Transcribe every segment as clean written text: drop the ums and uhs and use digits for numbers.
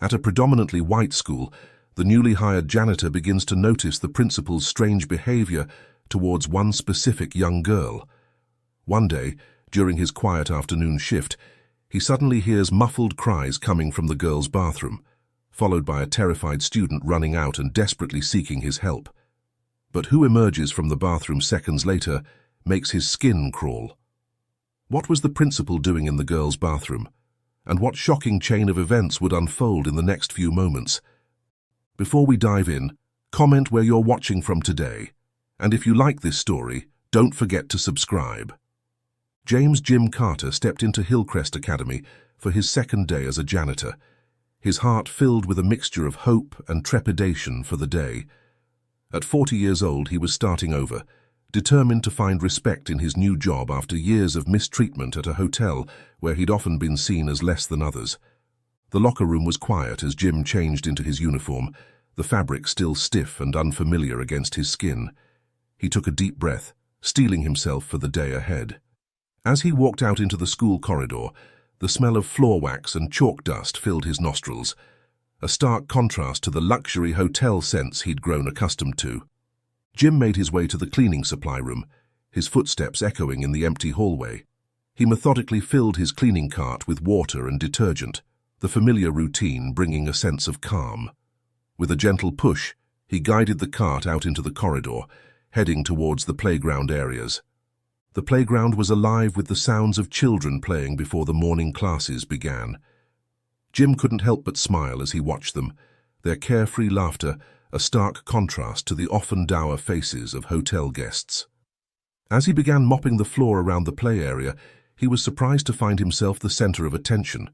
At a predominantly white school, the newly hired janitor begins to notice the principal's strange behavior towards one specific young girl. One day, during his quiet afternoon shift, he suddenly hears muffled cries coming from the girl's bathroom, followed by a terrified student running out and desperately seeking his help. But who emerges from the bathroom seconds later makes his skin crawl. What was the principal doing in the girl's bathroom? And what shocking chain of events would unfold in the next few moments? Before we dive in, comment where you're watching from today. And if you like this story, don't forget to subscribe. James Jim Carter stepped into Hillcrest Academy for his second day as a janitor, his heart filled with a mixture of hope and trepidation for the day. At 40 years old, he was starting over, determined to find respect in his new job after years of mistreatment at a hotel where he'd often been seen as less than others. The locker room was quiet as Jim changed into his uniform, the fabric still stiff and unfamiliar against his skin. He took a deep breath, steeling himself for the day ahead. As he walked out into the school corridor, the smell of floor wax and chalk dust filled his nostrils, a stark contrast to the luxury hotel scents he'd grown accustomed to. Jim made his way to the cleaning supply room, his footsteps echoing in the empty hallway. He methodically filled his cleaning cart with water and detergent, the familiar routine bringing a sense of calm. With a gentle push, he guided the cart out into the corridor, heading towards the playground areas. The playground was alive with the sounds of children playing before the morning classes began. Jim couldn't help but smile as he watched them, their carefree laughter a stark contrast to the often dour faces of hotel guests. As he began mopping the floor around the play area, he was surprised to find himself the center of attention.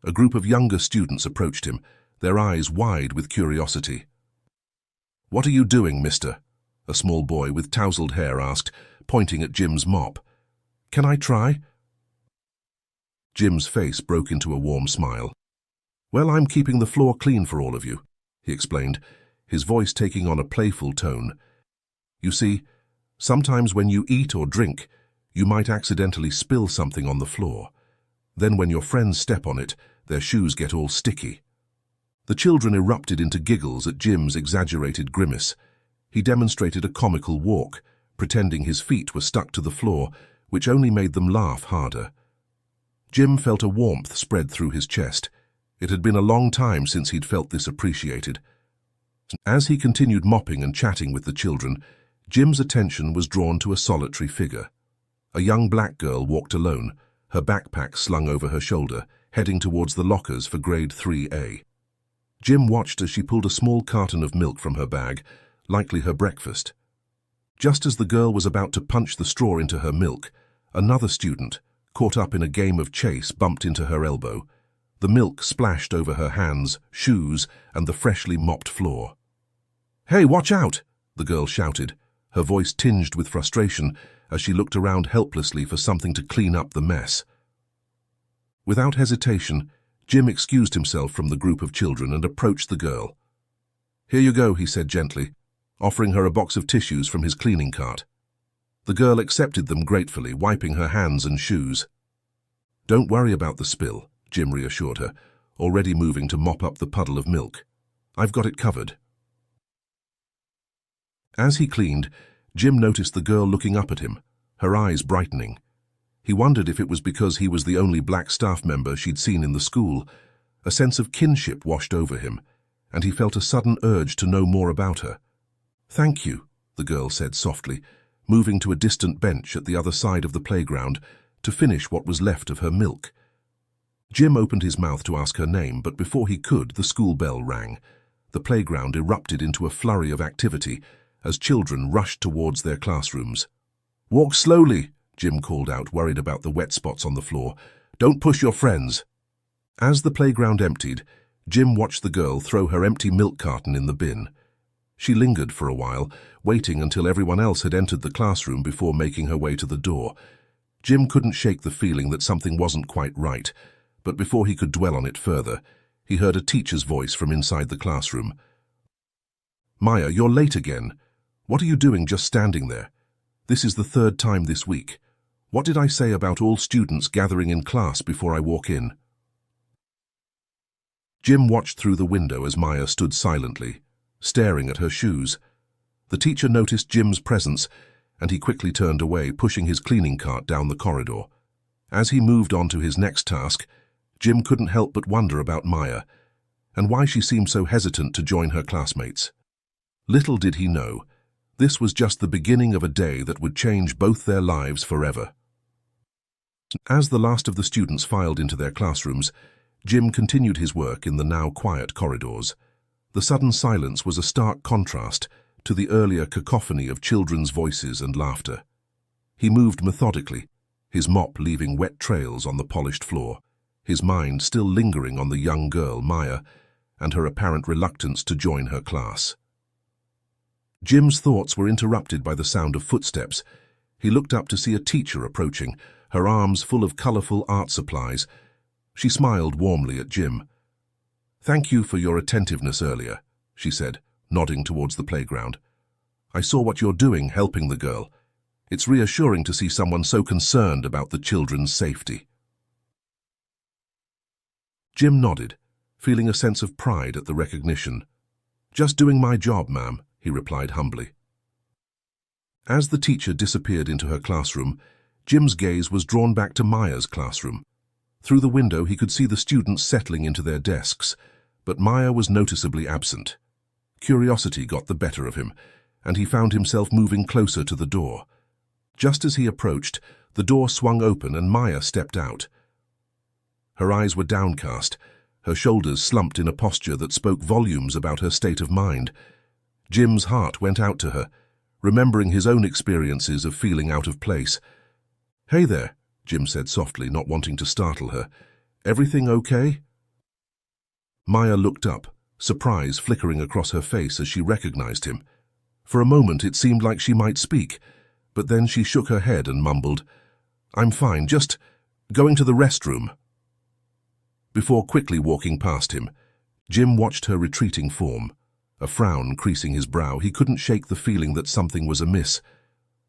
A group of younger students approached him, their eyes wide with curiosity. "What are you doing, mister?" a small boy with tousled hair asked, pointing at Jim's mop. "Can I try?" Jim's face broke into a warm smile. "Well, I'm keeping the floor clean for all of you," he explained, his voice taking on a playful tone. "You see, sometimes when you eat or drink, you might accidentally spill something on the floor. Then when your friends step on it, their shoes get all sticky." The children erupted into giggles at Jim's exaggerated grimace. He demonstrated a comical walk, pretending his feet were stuck to the floor, which only made them laugh harder. Jim felt a warmth spread through his chest. It had been a long time since he'd felt this appreciated. As he continued mopping and chatting with the children, Jim's attention was drawn to a solitary figure. A young black girl walked alone, her backpack slung over her shoulder, heading towards the lockers for grade 3A. Jim watched as she pulled a small carton of milk from her bag, likely her breakfast. Just as the girl was about to punch the straw into her milk, another student, caught up in a game of chase, bumped into her elbow. The milk splashed over her hands, shoes, and the freshly mopped floor. "Hey, watch out!" the girl shouted, her voice tinged with frustration as she looked around helplessly for something to clean up the mess. Without hesitation, Jim excused himself from the group of children and approached the girl. "Here you go," he said gently, offering her a box of tissues from his cleaning cart. The girl accepted them gratefully, wiping her hands and shoes. "Don't worry about the spill," Jim reassured her, already moving to mop up the puddle of milk. "I've got it covered." As he cleaned, Jim noticed the girl looking up at him, her eyes brightening. He wondered if it was because he was the only black staff member she'd seen in the school. A sense of kinship washed over him, and he felt a sudden urge to know more about her. "Thank you," the girl said softly, moving to a distant bench at the other side of the playground to finish what was left of her milk. Jim opened his mouth to ask her name, but before he could, the school bell rang. The playground erupted into a flurry of activity as children rushed towards their classrooms. "Walk slowly," Jim called out, worried about the wet spots on the floor. "Don't push your friends." As the playground emptied, Jim watched the girl throw her empty milk carton in the bin. She lingered for a while, waiting until everyone else had entered the classroom before making her way to the door. Jim couldn't shake the feeling that something wasn't quite right, but before he could dwell on it further, he heard a teacher's voice from inside the classroom. "Maya, you're late again. What are you doing just standing there? This is the third time this week. What did I say about all students gathering in class before I walk in?" Jim watched through the window as Maya stood silently, staring at her shoes. The teacher noticed Jim's presence, and he quickly turned away, pushing his cleaning cart down the corridor. As he moved on to his next task, Jim couldn't help but wonder about Maya, and why she seemed so hesitant to join her classmates. Little did he know, this was just the beginning of a day that would change both their lives forever. As the last of the students filed into their classrooms, Jim continued his work in the now quiet corridors. The sudden silence was a stark contrast to the earlier cacophony of children's voices and laughter. He moved methodically, his mop leaving wet trails on the polished floor, his mind still lingering on the young girl, Maya, and her apparent reluctance to join her class. Jim's thoughts were interrupted by the sound of footsteps. He looked up to see a teacher approaching, her arms full of colorful art supplies. She smiled warmly at Jim. "Thank you for your attentiveness earlier," she said, nodding towards the playground. "I saw what you're doing, helping the girl. It's reassuring to see someone so concerned about the children's safety." Jim nodded, feeling a sense of pride at the recognition. "Just doing my job, ma'am," he replied humbly. As the teacher disappeared into her classroom, Jim's gaze was drawn back to Maya's classroom. Through the window he could see the students settling into their desks, but Maya was noticeably absent. Curiosity got the better of him, and he found himself moving closer to the door. Just as he approached, the door swung open and Maya stepped out. Her eyes were downcast, her shoulders slumped in a posture that spoke volumes about her state of mind. Jim's heart went out to her, remembering his own experiences of feeling out of place. "Hey there," Jim said softly, not wanting to startle her. "Everything okay?" Maya looked up, surprise flickering across her face as she recognized him. For a moment it seemed like she might speak, but then she shook her head and mumbled, "I'm fine, just going to the restroom." Before quickly walking past him, Jim watched her retreating form. A frown creasing his brow, he couldn't shake the feeling that something was amiss.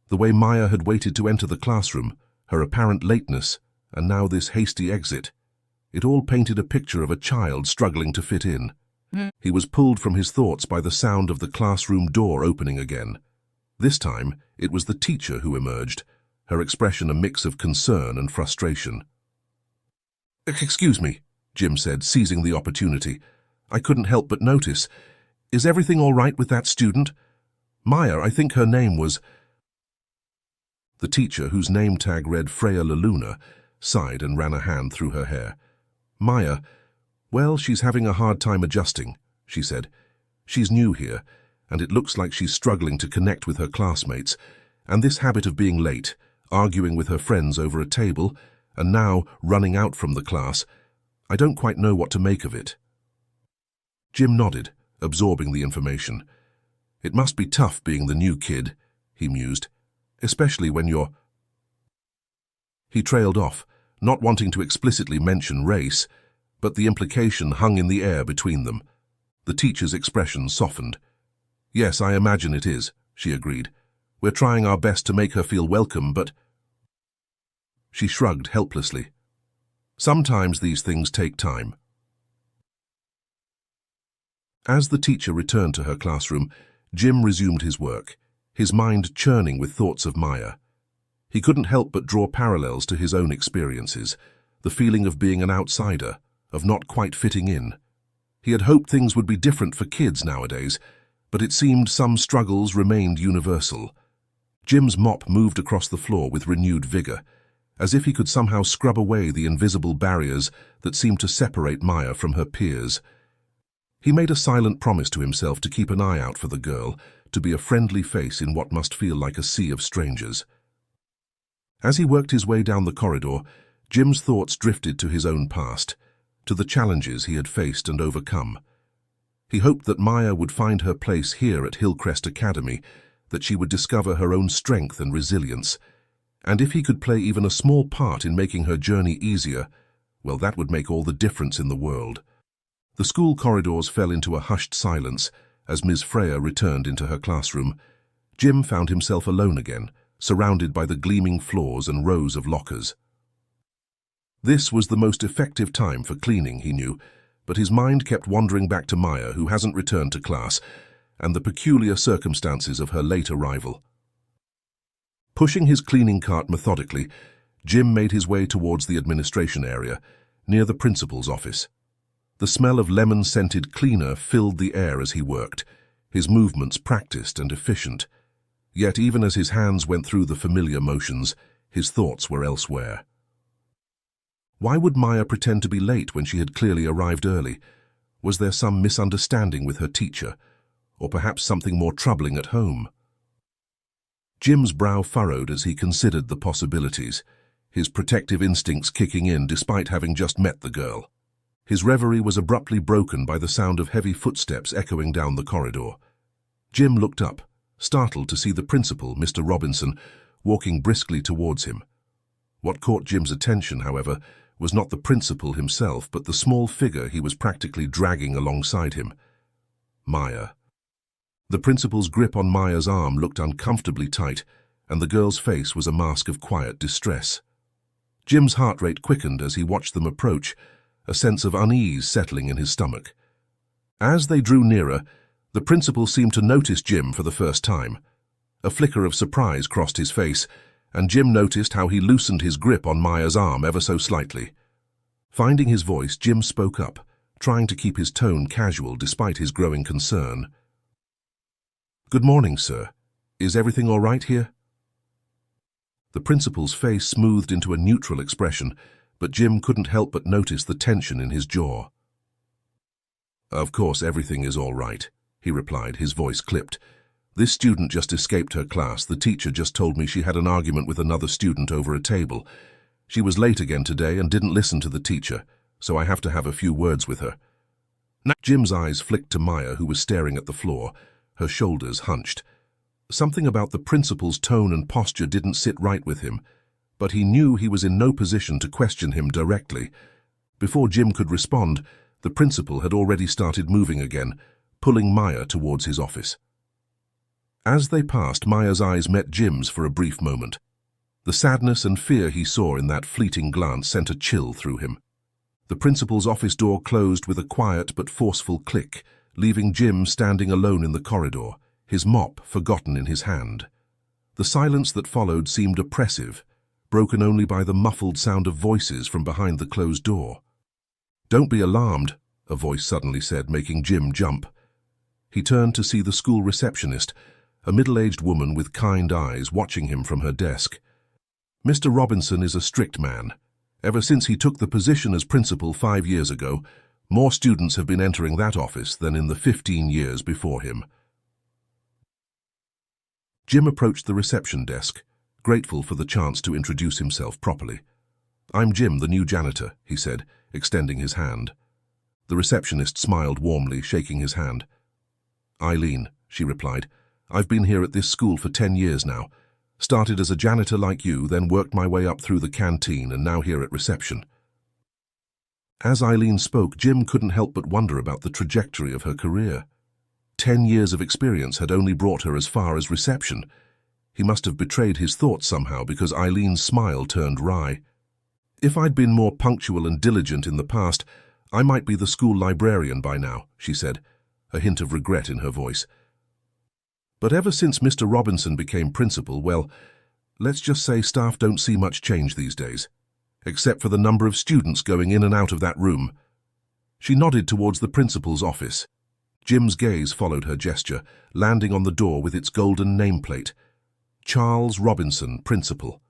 The way Maya had waited to enter the classroom, her apparent lateness, and now this hasty exit. It all painted a picture of a child struggling to fit in. He was pulled from his thoughts by the sound of the classroom door opening again. This time, it was the teacher who emerged, her expression a mix of concern and frustration. "Excuse me," Jim said, seizing the opportunity. "I couldn't help but notice. Is everything all right with that student? Maya, I think her name was—" The teacher, whose name tag read Freya LaLuna, sighed and ran a hand through her hair. "Maya, well, she's having a hard time adjusting," she said. "She's new here, and it looks like she's struggling to connect with her classmates, and this habit of being late, arguing with her friends over a table, and now running out from the class, I don't quite know what to make of it." Jim nodded, absorbing the information. "It must be tough being the new kid," he mused, "especially when you're—" He trailed off, not wanting to explicitly mention race, but the implication hung in the air between them. The teacher's expression softened. "Yes, I imagine it is," she agreed. "We're trying our best to make her feel welcome, but—" She shrugged helplessly. "Sometimes these things take time." As the teacher returned to her classroom, Jim resumed his work, his mind churning with thoughts of Maya. He couldn't help but draw parallels to his own experiences, the feeling of being an outsider, of not quite fitting in. He had hoped things would be different for kids nowadays, but it seemed some struggles remained universal. Jim's mop moved across the floor with renewed vigor, as if he could somehow scrub away the invisible barriers that seemed to separate Maya from her peers. He made a silent promise to himself to keep an eye out for the girl, to be a friendly face in what must feel like a sea of strangers. As he worked his way down the corridor, Jim's thoughts drifted to his own past, to the challenges he had faced and overcome. He hoped that Maya would find her place here at Hillcrest Academy, that she would discover her own strength and resilience, and if he could play even a small part in making her journey easier, well, that would make all the difference in the world. The school corridors fell into a hushed silence as Ms. Freya returned into her classroom. Jim found himself alone again, surrounded by the gleaming floors and rows of lockers. This was the most effective time for cleaning, he knew, but his mind kept wandering back to Maya, who hasn't returned to class, and the peculiar circumstances of her late arrival. Pushing his cleaning cart methodically, Jim made his way towards the administration area, near the principal's office. The smell of lemon-scented cleaner filled the air as he worked, his movements practiced and efficient. Yet even as his hands went through the familiar motions, his thoughts were elsewhere. Why would Maya pretend to be late when she had clearly arrived early? Was there some misunderstanding with her teacher, or perhaps something more troubling at home? Jim's brow furrowed as he considered the possibilities, his protective instincts kicking in despite having just met the girl. His reverie was abruptly broken by the sound of heavy footsteps echoing down the corridor. Jim looked up, startled to see the principal, Mr. Robinson, walking briskly towards him. What caught Jim's attention, however, was not the principal himself, but the small figure he was practically dragging alongside him. Maya. The principal's grip on Maya's arm looked uncomfortably tight, and the girl's face was a mask of quiet distress. Jim's heart rate quickened as he watched them approach, a sense of unease settling in his stomach. As they drew nearer, the principal seemed to notice Jim for the first time. A flicker of surprise crossed his face, and Jim noticed how he loosened his grip on Maya's arm ever so slightly. Finding his voice, Jim spoke up, trying to keep his tone casual despite his growing concern. "Good morning, sir. Is everything all right here?" The principal's face smoothed into a neutral expression, but Jim couldn't help but notice the tension in his jaw. "Of course everything is all right," he replied, his voice clipped. "This student just escaped her class. The teacher just told me she had an argument with another student over a table. She was late again today and didn't listen to the teacher, so I have to have a few words with her." Jim's eyes flicked to Maya, who was staring at the floor, her shoulders hunched. Something about the principal's tone and posture didn't sit right with him, but he knew he was in no position to question him directly. Before Jim could respond, the principal had already started moving again, pulling Maya towards his office. As they passed, Maya's eyes met Jim's for a brief moment. The sadness and fear he saw in that fleeting glance sent a chill through him. The principal's office door closed with a quiet but forceful click, leaving Jim standing alone in the corridor, his mop forgotten in his hand. The silence that followed seemed oppressive, broken only by the muffled sound of voices from behind the closed door. "Don't be alarmed," a voice suddenly said, making Jim jump. He turned to see the school receptionist, a middle-aged woman with kind eyes, watching him from her desk. "Mr. Robinson is a strict man. Ever since he took the position as principal 5 years ago, more students have been entering that office than in the 15 years before him." Jim approached the reception desk, grateful for the chance to introduce himself properly. "I'm Jim, the new janitor," he said, extending his hand. The receptionist smiled warmly, shaking his hand. "Eileen," she replied, "I've been here at this school for 10 years now. Started as a janitor like you, then worked my way up through the canteen and now here at reception." As Eileen spoke, Jim couldn't help but wonder about the trajectory of her career. 10 years of experience had only brought her as far as reception. He must have betrayed his thoughts somehow, because Eileen's smile turned wry. "If I'd been more punctual and diligent in the past, I might be the school librarian by now," she said, a hint of regret in her voice. "But ever since Mr. Robinson became principal, well, let's just say staff don't see much change these days, except for the number of students going in and out of that room." She nodded towards the principal's office. Jim's gaze followed her gesture, landing on the door with its golden nameplate. Charles Robinson, Principal.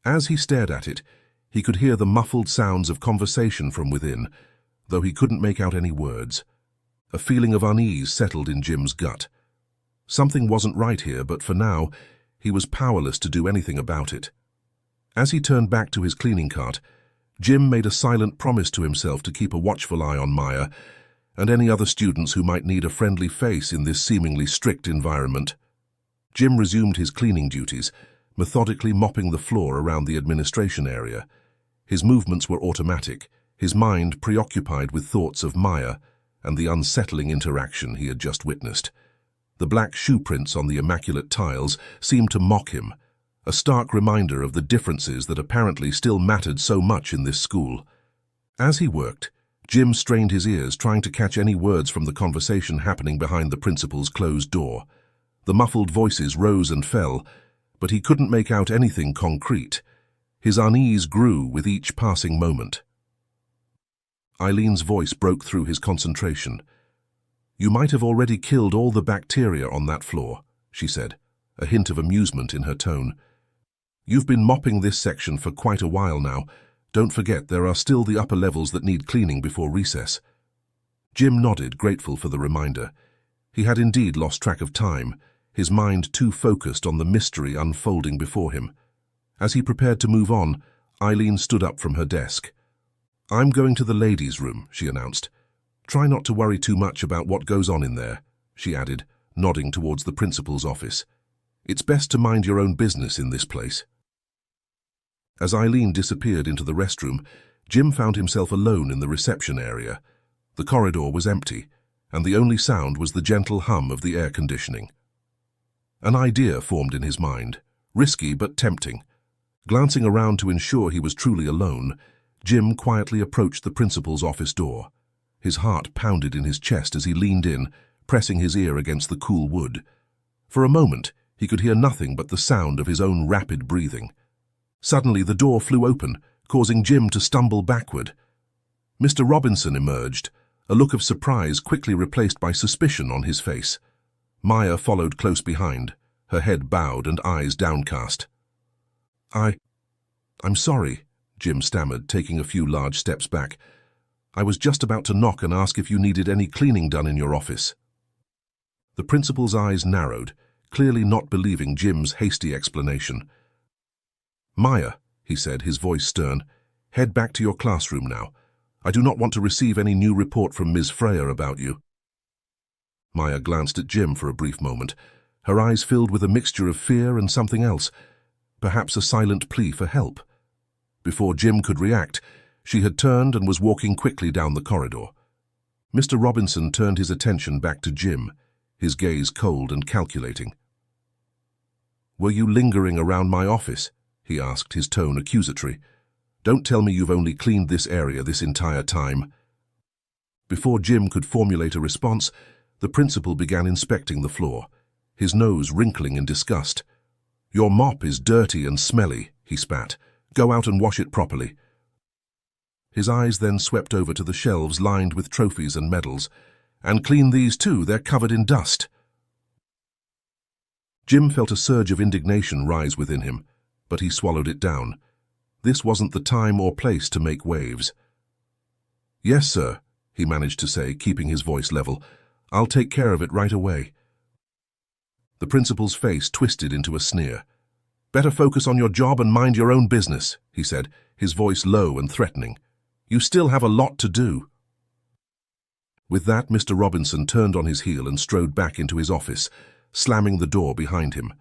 As he stared at it, he could hear the muffled sounds of conversation from within, though he couldn't make out any words. A feeling of unease settled in Jim's gut. Something wasn't right here, but for now, he was powerless to do anything about it. As he turned back to his cleaning cart, Jim made a silent promise to himself to keep a watchful eye on Maya and any other students who might need a friendly face in this seemingly strict environment. Jim resumed his cleaning duties, methodically mopping the floor around the administration area. His movements were automatic, his mind preoccupied with thoughts of Maya and the unsettling interaction he had just witnessed. The black shoe prints on the immaculate tiles seemed to mock him, a stark reminder of the differences that apparently still mattered so much in this school. As he worked, Jim strained his ears, trying to catch any words from the conversation happening behind the principal's closed door. The muffled voices rose and fell, but he couldn't make out anything concrete. His unease grew with each passing moment. Eileen's voice broke through his concentration. "You might have already killed all the bacteria on that floor," she said, a hint of amusement in her tone. "You've been mopping this section for quite a while now. Don't forget there are still the upper levels that need cleaning before recess." Jim nodded, grateful for the reminder. He had indeed lost track of time, his mind too focused on the mystery unfolding before him. As he prepared to move on, Eileen stood up from her desk. "I'm going to the ladies' room," she announced. "Try not to worry too much about what goes on in there," she added, nodding towards the principal's office. "It's best to mind your own business in this place." As Eileen disappeared into the restroom, Jim found himself alone in the reception area. The corridor was empty, and the only sound was the gentle hum of the air conditioning. An idea formed in his mind, risky but tempting. Glancing around to ensure he was truly alone, Jim quietly approached the principal's office door. His heart pounded in his chest as he leaned in, pressing his ear against the cool wood. For a moment, he could hear nothing but the sound of his own rapid breathing. Suddenly, the door flew open, causing Jim to stumble backward. Mr. Robinson emerged, a look of surprise quickly replaced by suspicion on his face. Maya followed close behind, her head bowed and eyes downcast. I'm sorry," Jim stammered, taking a few large steps back. "I was just about to knock and ask if you needed any cleaning done in your office." The principal's eyes narrowed, clearly not believing Jim's hasty explanation. "Maya," he said, his voice stern, "head back to your classroom now. I do not want to receive any new report from Ms. Freya about you." Maya glanced at Jim for a brief moment, her eyes filled with a mixture of fear and something else, perhaps a silent plea for help. Before Jim could react, she had turned and was walking quickly down the corridor. Mr. Robinson turned his attention back to Jim, his gaze cold and calculating. "Were you lingering around my office?" he asked, his tone accusatory. "Don't tell me you've only cleaned this area this entire time." Before Jim could formulate a response, the principal began inspecting the floor, his nose wrinkling in disgust. "Your mop is dirty and smelly," he spat. "Go out and wash it properly." His eyes then swept over to the shelves lined with trophies and medals. "And clean these too, they're covered in dust." Jim felt a surge of indignation rise within him, but he swallowed it down. This wasn't the time or place to make waves. "Yes, sir," he managed to say, keeping his voice level. "I'll take care of it right away." The principal's face twisted into a sneer. "Better focus on your job and mind your own business," he said, his voice low and threatening. "You still have a lot to do." With that, Mr. Robinson turned on his heel and strode back into his office, slamming the door behind him.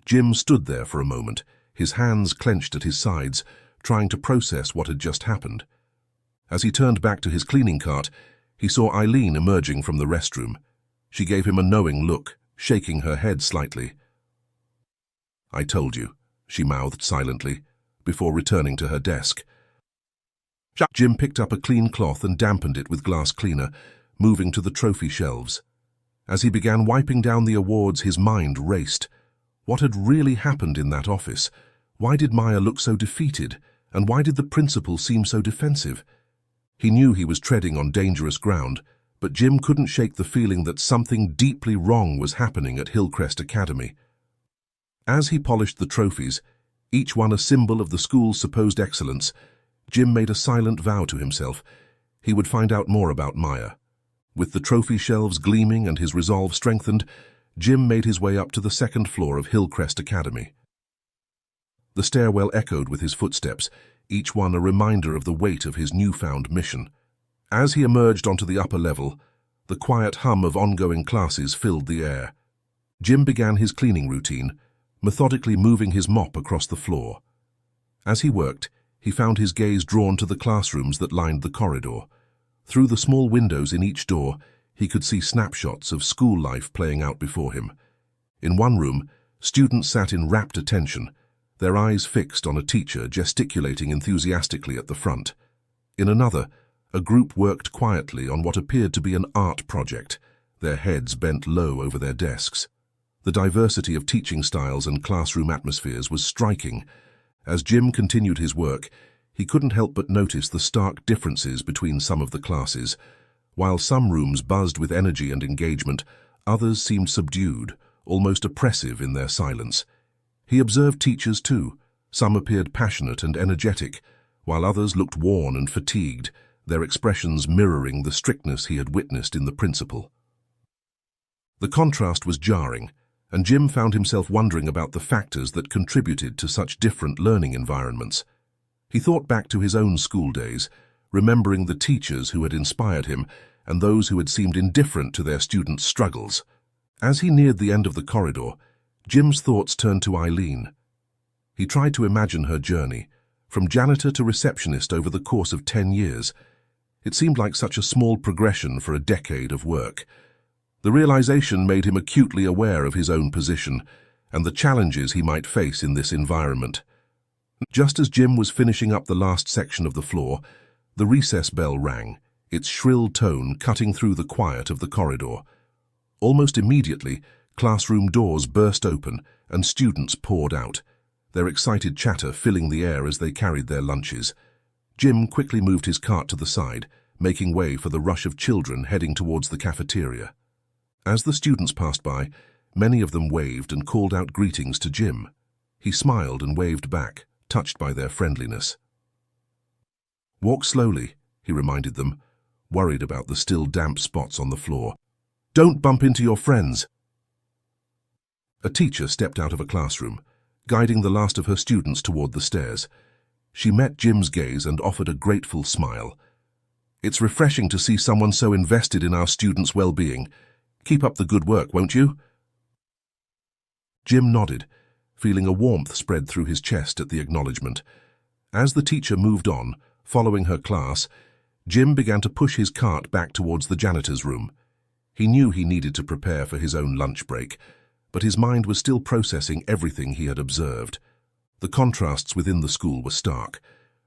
Jim stood there for a moment, his hands clenched at his sides, trying to process what had just happened. As he turned back to his cleaning cart, he saw Eileen emerging from the restroom. She gave him a knowing look, shaking her head slightly. "I told you," she mouthed silently, before returning to her desk. Jim picked up a clean cloth and dampened it with glass cleaner, moving to the trophy shelves. As he began wiping down the awards, his mind raced. What had really happened in that office? Why did Maya look so defeated, and why did the principal seem so defensive? He knew he was treading on dangerous ground, but Jim couldn't shake the feeling that something deeply wrong was happening at Hillcrest Academy. As he polished the trophies, each one a symbol of the school's supposed excellence, Jim made a silent vow to himself. He would find out more about Maya. With the trophy shelves gleaming and his resolve strengthened, Jim made his way up to the second floor of Hillcrest Academy. The stairwell echoed with his footsteps, each one a reminder of the weight of his newfound mission. As he emerged onto the upper level, the quiet hum of ongoing classes filled the air. Jim began his cleaning routine, methodically moving his mop across the floor. As he worked, he found his gaze drawn to the classrooms that lined the corridor. Through the small windows in each door, he could see snapshots of school life playing out before him. In one room, students sat in rapt attention, their eyes fixed on a teacher gesticulating enthusiastically at the front. In another, A group worked quietly on what appeared to be an art project, their heads bent low over their desks. The diversity of teaching styles and classroom atmospheres was striking. As Jim continued his work, he couldn't help but notice the stark differences between some of the classes. While some rooms buzzed with energy and engagement, others seemed subdued, almost oppressive in their silence. He observed teachers too. Some appeared passionate and energetic, while others looked worn and fatigued, their expressions mirroring the strictness he had witnessed in the principal. The contrast was jarring, and Jim found himself wondering about the factors that contributed to such different learning environments. He thought back to his own school days, remembering the teachers who had inspired him and those who had seemed indifferent to their students' struggles. As he neared the end of the corridor, Jim's thoughts turned to Eileen. He tried to imagine her journey, from janitor to receptionist over the course of 10 years. It seemed like such a small progression for a decade of work. The realization made him acutely aware of his own position and the challenges he might face in this environment. Just as Jim was finishing up the last section of the floor, the recess bell rang, its shrill tone cutting through the quiet of the corridor. Almost immediately, classroom doors burst open and students poured out, their excited chatter filling the air as they carried their lunches. Jim quickly moved his cart to the side, making way for the rush of children heading towards the cafeteria. As the students passed by, many of them waved and called out greetings to Jim. He smiled and waved back, touched by their friendliness. "Walk slowly," he reminded them, worried about the still damp spots on the floor. "Don't bump into your friends." A teacher stepped out of a classroom, guiding the last of her students toward the stairs. She met Jim's gaze and offered a grateful smile. "It's refreshing to see someone so invested in our students' well-being. Keep up the good work, won't you?" Jim nodded, feeling a warmth spread through his chest at the acknowledgement. As the teacher moved on, following her class, Jim began to push his cart back towards the janitor's room. He knew he needed to prepare for his own lunch break, but his mind was still processing everything he had observed. The contrasts within the school were stark,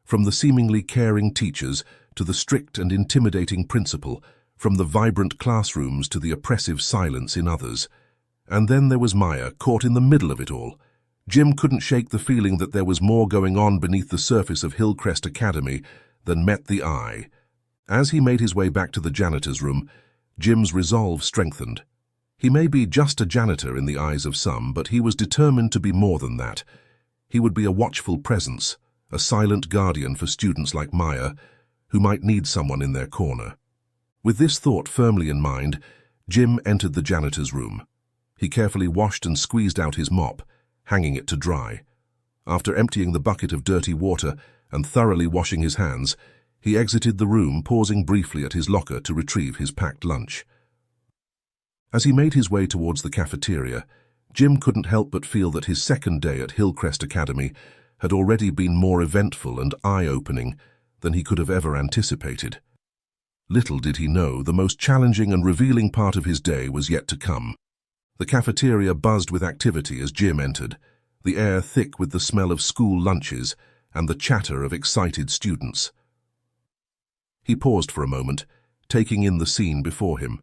from the seemingly caring teachers to the strict and intimidating principal, from the vibrant classrooms to the oppressive silence in others. And then there was Maya, caught in the middle of it all. Jim couldn't shake the feeling that there was more going on beneath the surface of Hillcrest Academy than met the eye. As he made his way back to the janitor's room, Jim's resolve strengthened. He may be just a janitor in the eyes of some, but he was determined to be more than that. He would be a watchful presence, a silent guardian for students like Maya, who might need someone in their corner. With this thought firmly in mind, Jim entered the janitor's room. He carefully washed and squeezed out his mop, hanging it to dry. After emptying the bucket of dirty water and thoroughly washing his hands, he exited the room, pausing briefly at his locker to retrieve his packed lunch. As he made his way towards the cafeteria, Jim couldn't help but feel that his second day at Hillcrest Academy had already been more eventful and eye-opening than he could have ever anticipated. Little did he know, the most challenging and revealing part of his day was yet to come. The cafeteria buzzed with activity as Jim entered, the air thick with the smell of school lunches and the chatter of excited students. He paused for a moment, taking in the scene before him.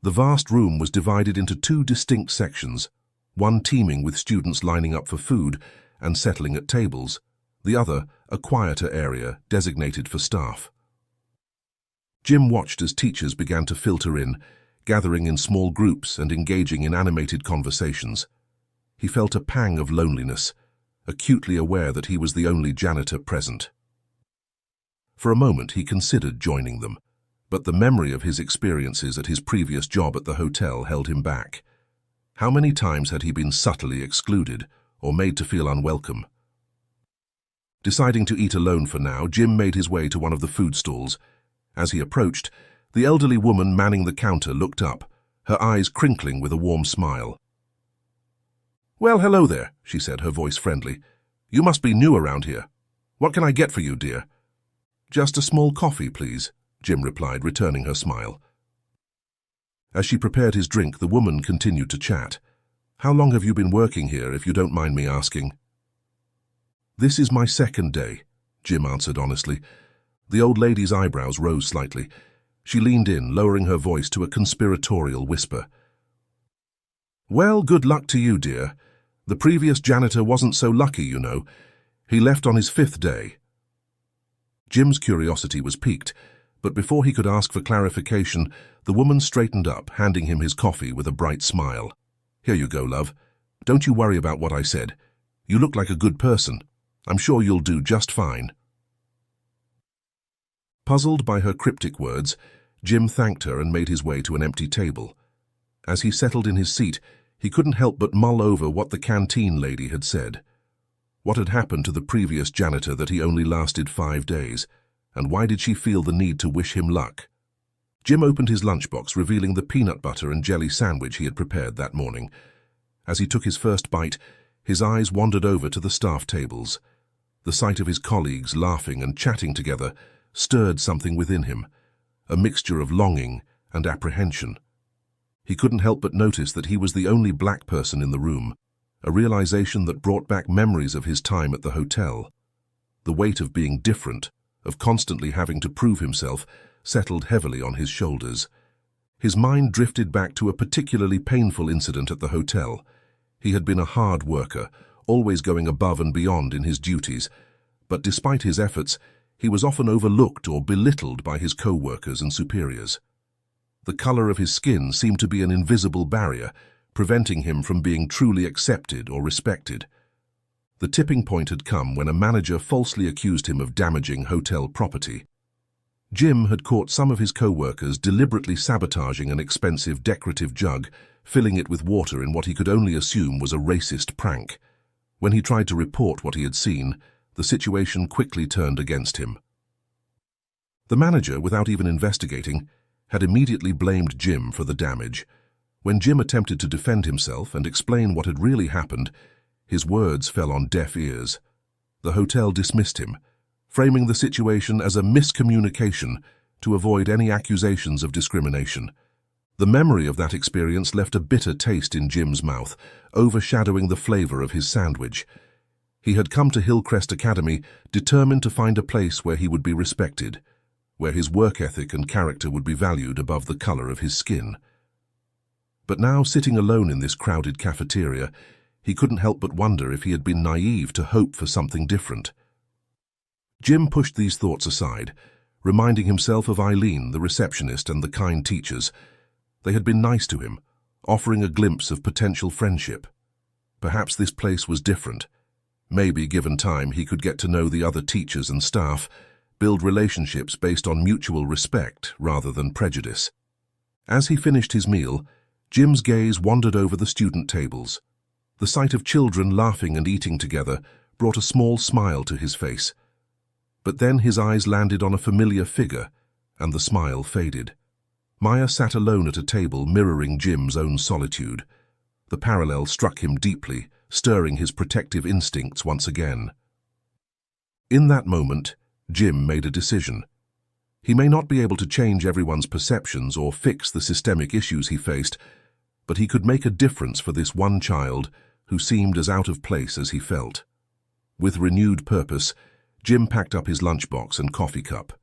The vast room was divided into two distinct sections, one teeming with students lining up for food and settling at tables, the other a quieter area designated for staff. Jim watched as teachers began to filter in, gathering in small groups and engaging in animated conversations. He felt a pang of loneliness, acutely aware that he was the only janitor present. For a moment he considered joining them, but the memory of his experiences at his previous job at the hotel held him back. How many times had he been subtly excluded or made to feel unwelcome? Deciding to eat alone for now, Jim made his way to one of the food stalls. As he approached, the elderly woman manning the counter looked up, her eyes crinkling with a warm smile. "Well, hello there," she said, her voice friendly. "You must be new around here. What can I get for you, dear?" "Just a small coffee, please," Jim replied, returning her smile. As she prepared his drink, the woman continued to chat. "How long have you been working here, if you don't mind me asking?" "This is my second day," Jim answered honestly. The old lady's eyebrows rose slightly. She leaned in, lowering her voice to a conspiratorial whisper. "Well, good luck to you, dear. The previous janitor wasn't so lucky, you know. He left on his 5th day." Jim's curiosity was piqued, but before he could ask for clarification, the woman straightened up, handing him his coffee with a bright smile. "Here you go, love. Don't you worry about what I said. You look like a good person. I'm sure you'll do just fine." Puzzled by her cryptic words, Jim thanked her and made his way to an empty table. As he settled in his seat, he couldn't help but mull over what the canteen lady had said. What had happened to the previous janitor that he only lasted 5 days, and why did she feel the need to wish him luck? Jim opened his lunchbox, revealing the peanut butter and jelly sandwich he had prepared that morning. As he took his first bite, his eyes wandered over to the staff tables. The sight of his colleagues laughing and chatting together stirred something within him, a mixture of longing and apprehension. He couldn't help but notice that he was the only black person in the room, a realization that brought back memories of his time at the hotel. The weight of being different, of constantly having to prove himself, settled heavily on his shoulders. His mind drifted back to a particularly painful incident at the hotel. He had been a hard worker, always going above and beyond in his duties, but despite his efforts, he was often overlooked or belittled by his co-workers and superiors. The color of his skin seemed to be an invisible barrier, preventing him from being truly accepted or respected. The tipping point had come when a manager falsely accused him of damaging hotel property. Jim had caught some of his co-workers deliberately sabotaging an expensive decorative jug, filling it with water in what he could only assume was a racist prank. When he tried to report what he had seen, the situation quickly turned against him. The manager, without even investigating, had immediately blamed Jim for the damage. When Jim attempted to defend himself and explain what had really happened, his words fell on deaf ears. The hotel dismissed him, framing the situation as a miscommunication to avoid any accusations of discrimination. The memory of that experience left a bitter taste in Jim's mouth, overshadowing the flavor of his sandwich. He had come to Hillcrest Academy determined to find a place where he would be respected, where his work ethic and character would be valued above the color of his skin. But now, sitting alone in this crowded cafeteria, he couldn't help but wonder if he had been naive to hope for something different. Jim pushed these thoughts aside, reminding himself of Eileen, the receptionist, and the kind teachers. They had been nice to him, offering a glimpse of potential friendship. Perhaps this place was different. Maybe, given time, he could get to know the other teachers and staff, build relationships based on mutual respect rather than prejudice. As he finished his meal, Jim's gaze wandered over the student tables. The sight of children laughing and eating together brought a small smile to his face. But then his eyes landed on a familiar figure, and the smile faded. Maya sat alone at a table mirroring Jim's own solitude. The parallel struck him deeply, stirring his protective instincts once again. In that moment, Jim made a decision. He may not be able to change everyone's perceptions or fix the systemic issues he faced, but he could make a difference for this one child who seemed as out of place as he felt. With renewed purpose, Jim packed up his lunchbox and coffee cup.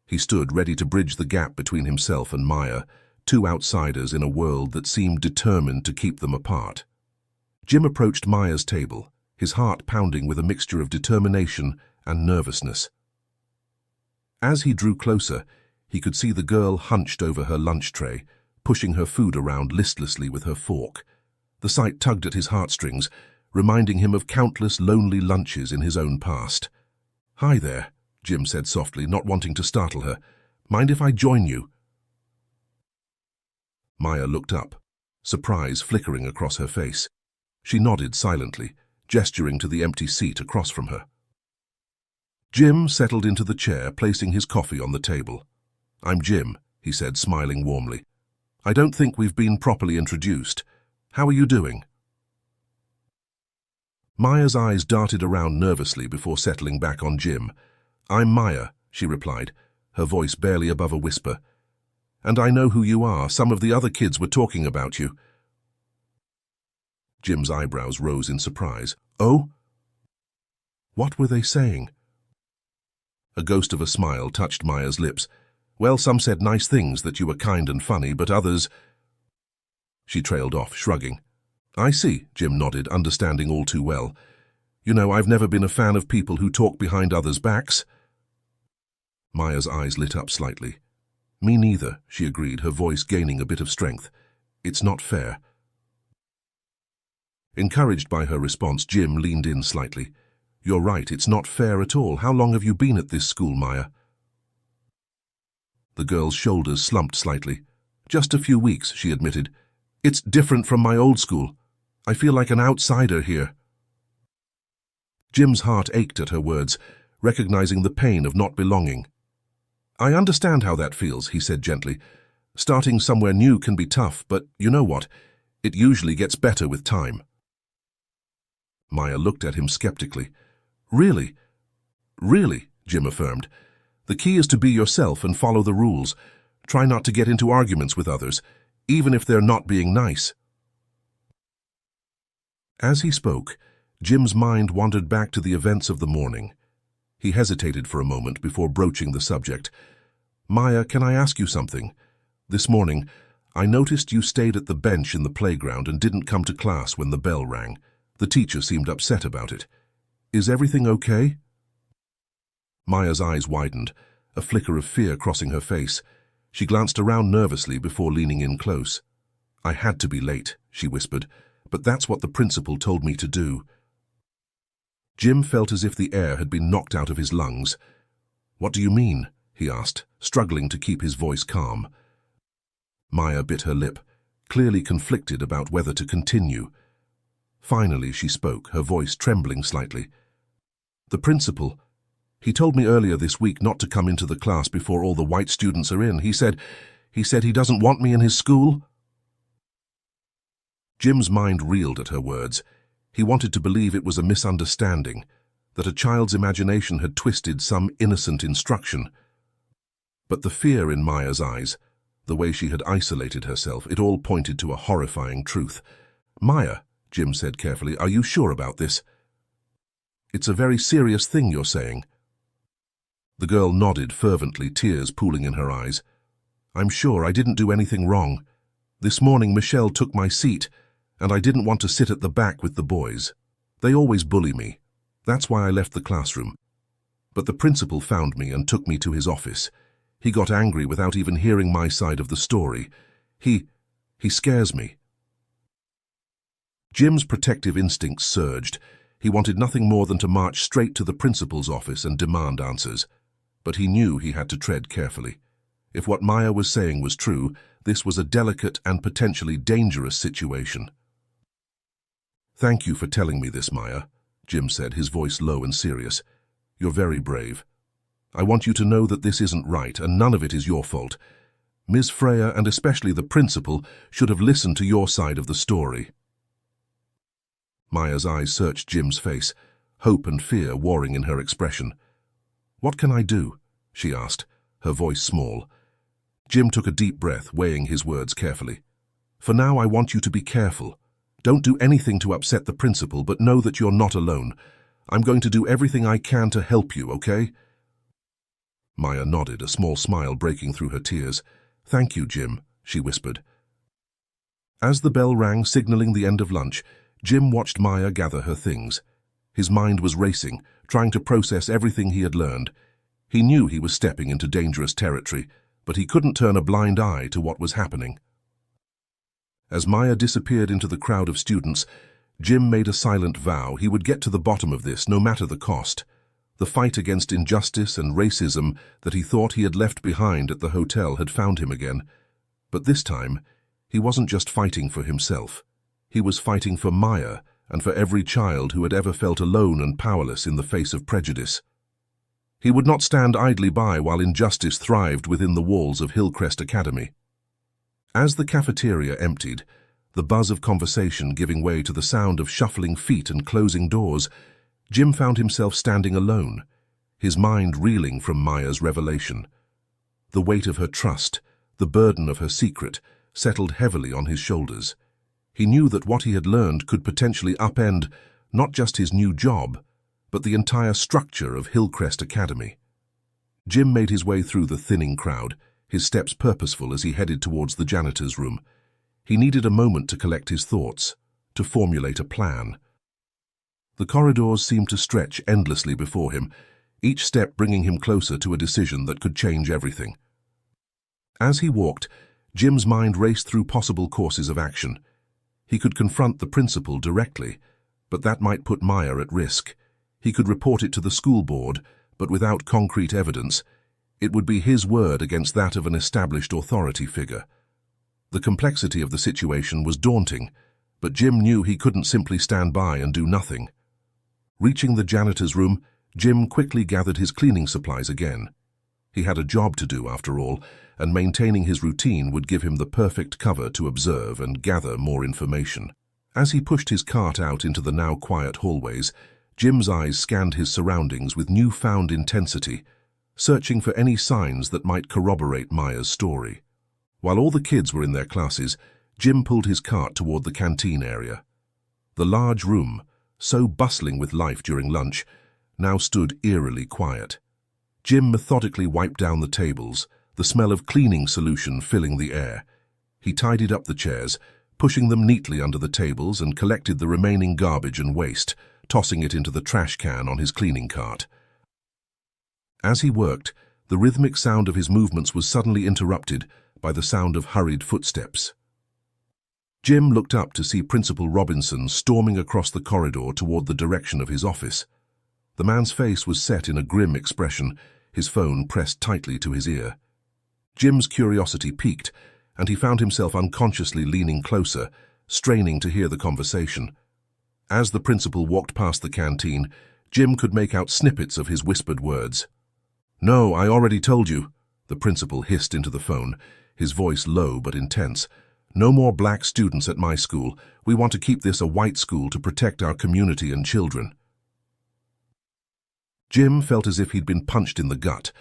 He stood ready to bridge the gap between himself and Maya, two outsiders in a world that seemed determined to keep them apart. Jim approached Maya's table, his heart pounding with a mixture of determination and nervousness. As he drew closer, he could see the girl hunched over her lunch tray, pushing her food around listlessly with her fork. The sight tugged at his heartstrings, reminding him of countless lonely lunches in his own past. "Hi there," Jim said softly, not wanting to startle her. "Mind if I join you?" Maya looked up, surprise flickering across her face. She nodded silently, gesturing to the empty seat across from her. Jim settled into the chair, placing his coffee on the table. "I'm Jim," he said, smiling warmly. "I don't think we've been properly introduced. How are you doing?" Maya's eyes darted around nervously before settling back on Jim. "I'm Maya," she replied, her voice barely above a whisper. "And I know who you are. Some of the other kids were talking about you." Jim's eyebrows rose in surprise. "Oh? What were they saying?" A ghost of a smile touched Maya's lips. Well, some said nice things, that you were kind and funny, but others... She trailed off, shrugging. I see, Jim nodded, understanding all too well. You know, I've never been a fan of people who talk behind others' backs. Maya's eyes lit up slightly. Me neither, she agreed, her voice gaining a bit of strength. It's not fair. Encouraged by her response, Jim leaned in slightly. You're right, it's not fair at all. How long have you been at this school, Maya? The girl's shoulders slumped slightly. Just a few weeks, she admitted. It's different from my old school. I feel like an outsider here. Jim's heart ached at her words, recognizing the pain of not belonging. I understand how that feels, he said gently. Starting somewhere new can be tough, but you know what? It usually gets better with time. Maya looked at him skeptically. Really? Really, Jim affirmed. The key is to be yourself and follow the rules. Try not to get into arguments with others, even if they're not being nice. As he spoke, Jim's mind wandered back to the events of the morning. He hesitated for a moment before broaching the subject. Maya, can I ask you something? This morning, I noticed you stayed at the bench in the playground and didn't come to class when the bell rang. The teacher seemed upset about it. Is everything okay? Maya's eyes widened, a flicker of fear crossing her face. She glanced around nervously before leaning in close. I had to be late, she whispered, but that's what the principal told me to do. Jim felt as if the air had been knocked out of his lungs. What do you mean? He asked, struggling to keep his voice calm. Maya bit her lip, clearly conflicted about whether to continue. Finally, she spoke, her voice trembling slightly. The principal, he told me earlier this week not to come into the class before all the white students are in. He said he doesn't want me in his school. Jim's mind reeled at her words. He wanted to believe it was a misunderstanding, that a child's imagination had twisted some innocent instruction. But the fear in Maya's eyes, the way she had isolated herself, it all pointed to a horrifying truth. Maya, Jim said carefully, are you sure about this? It's a very serious thing you're saying. The girl nodded fervently, tears pooling in her eyes. I'm sure I didn't do anything wrong. This morning Michelle took my seat, and I didn't want to sit at the back with the boys. They always bully me. That's why I left the classroom. But the principal found me and took me to his office. He got angry without even hearing my side of the story. He scares me. Jim's protective instincts surged. He wanted nothing more than to march straight to the principal's office and demand answers. But he knew he had to tread carefully. If what Maya was saying was true, this was a delicate and potentially dangerous situation. Thank you for telling me this, Maya, Jim said, his voice low and serious. You're very brave. I want you to know that this isn't right, and none of it is your fault. Ms. Freya, and especially the principal, should have listened to your side of the story. Maya's eyes searched Jim's face, hope and fear warring in her expression. What can I do? She asked, her voice small. Jim took a deep breath, weighing his words carefully. For now, I want you to be careful. Don't do anything to upset the principal, but know that you're not alone. I'm going to do everything I can to help you, okay? Maya nodded, a small smile breaking through her tears. Thank you, Jim, she whispered. As the bell rang, signaling the end of lunch, Jim watched Maya gather her things. His mind was racing, trying to process everything he had learned. He knew he was stepping into dangerous territory, but he couldn't turn a blind eye to what was happening. As Maya disappeared into the crowd of students, Jim made a silent vow he would get to the bottom of this, no matter the cost. The fight against injustice and racism that he thought he had left behind at the hotel had found him again. But this time, he wasn't just fighting for himself. He was fighting for Maya and for every child who had ever felt alone and powerless in the face of prejudice. He would not stand idly by while injustice thrived within the walls of Hillcrest Academy. As the cafeteria emptied, the buzz of conversation giving way to the sound of shuffling feet and closing doors, Jim found himself standing alone, his mind reeling from Maya's revelation. The weight of her trust, the burden of her secret, settled heavily on his shoulders. He knew that what he had learned could potentially upend not just his new job, but the entire structure of Hillcrest Academy. Jim made his way through the thinning crowd, his steps purposeful as he headed towards the janitor's room. He needed a moment to collect his thoughts, to formulate a plan. The corridors seemed to stretch endlessly before him, each step bringing him closer to a decision that could change everything. As he walked, Jim's mind raced through possible courses of action. He could confront the principal directly, but that might put Maya at risk. He could report it to the school board, but without concrete evidence, it would be his word against that of an established authority figure. The complexity of the situation was daunting, but Jim knew he couldn't simply stand by and do nothing. Reaching the janitor's room, Jim quickly gathered his cleaning supplies again. He had a job to do, after all, and maintaining his routine would give him the perfect cover to observe and gather more information. As he pushed his cart out into the now quiet hallways, Jim's eyes scanned his surroundings with newfound intensity, searching for any signs that might corroborate Maya's story. While all the kids were in their classes, Jim pulled his cart toward the canteen area. The large room, so bustling with life during lunch, now stood eerily quiet. Jim methodically wiped down the tables, the smell of cleaning solution filling the air. He tidied up the chairs, pushing them neatly under the tables, and collected the remaining garbage and waste, tossing it into the trash can on his cleaning cart. As he worked, the rhythmic sound of his movements was suddenly interrupted by the sound of hurried footsteps. Jim looked up to see Principal Robinson storming across the corridor toward the direction of his office. The man's face was set in a grim expression, his phone pressed tightly to his ear. Jim's curiosity piqued, and he found himself unconsciously leaning closer, straining to hear the conversation. As the principal walked past the canteen, Jim could make out snippets of his whispered words. "No, I already told you," the principal hissed into the phone, his voice low but intense. "No more black students at my school. We want to keep this a white school to protect our community and children." Jim felt as if he'd been punched in the gut.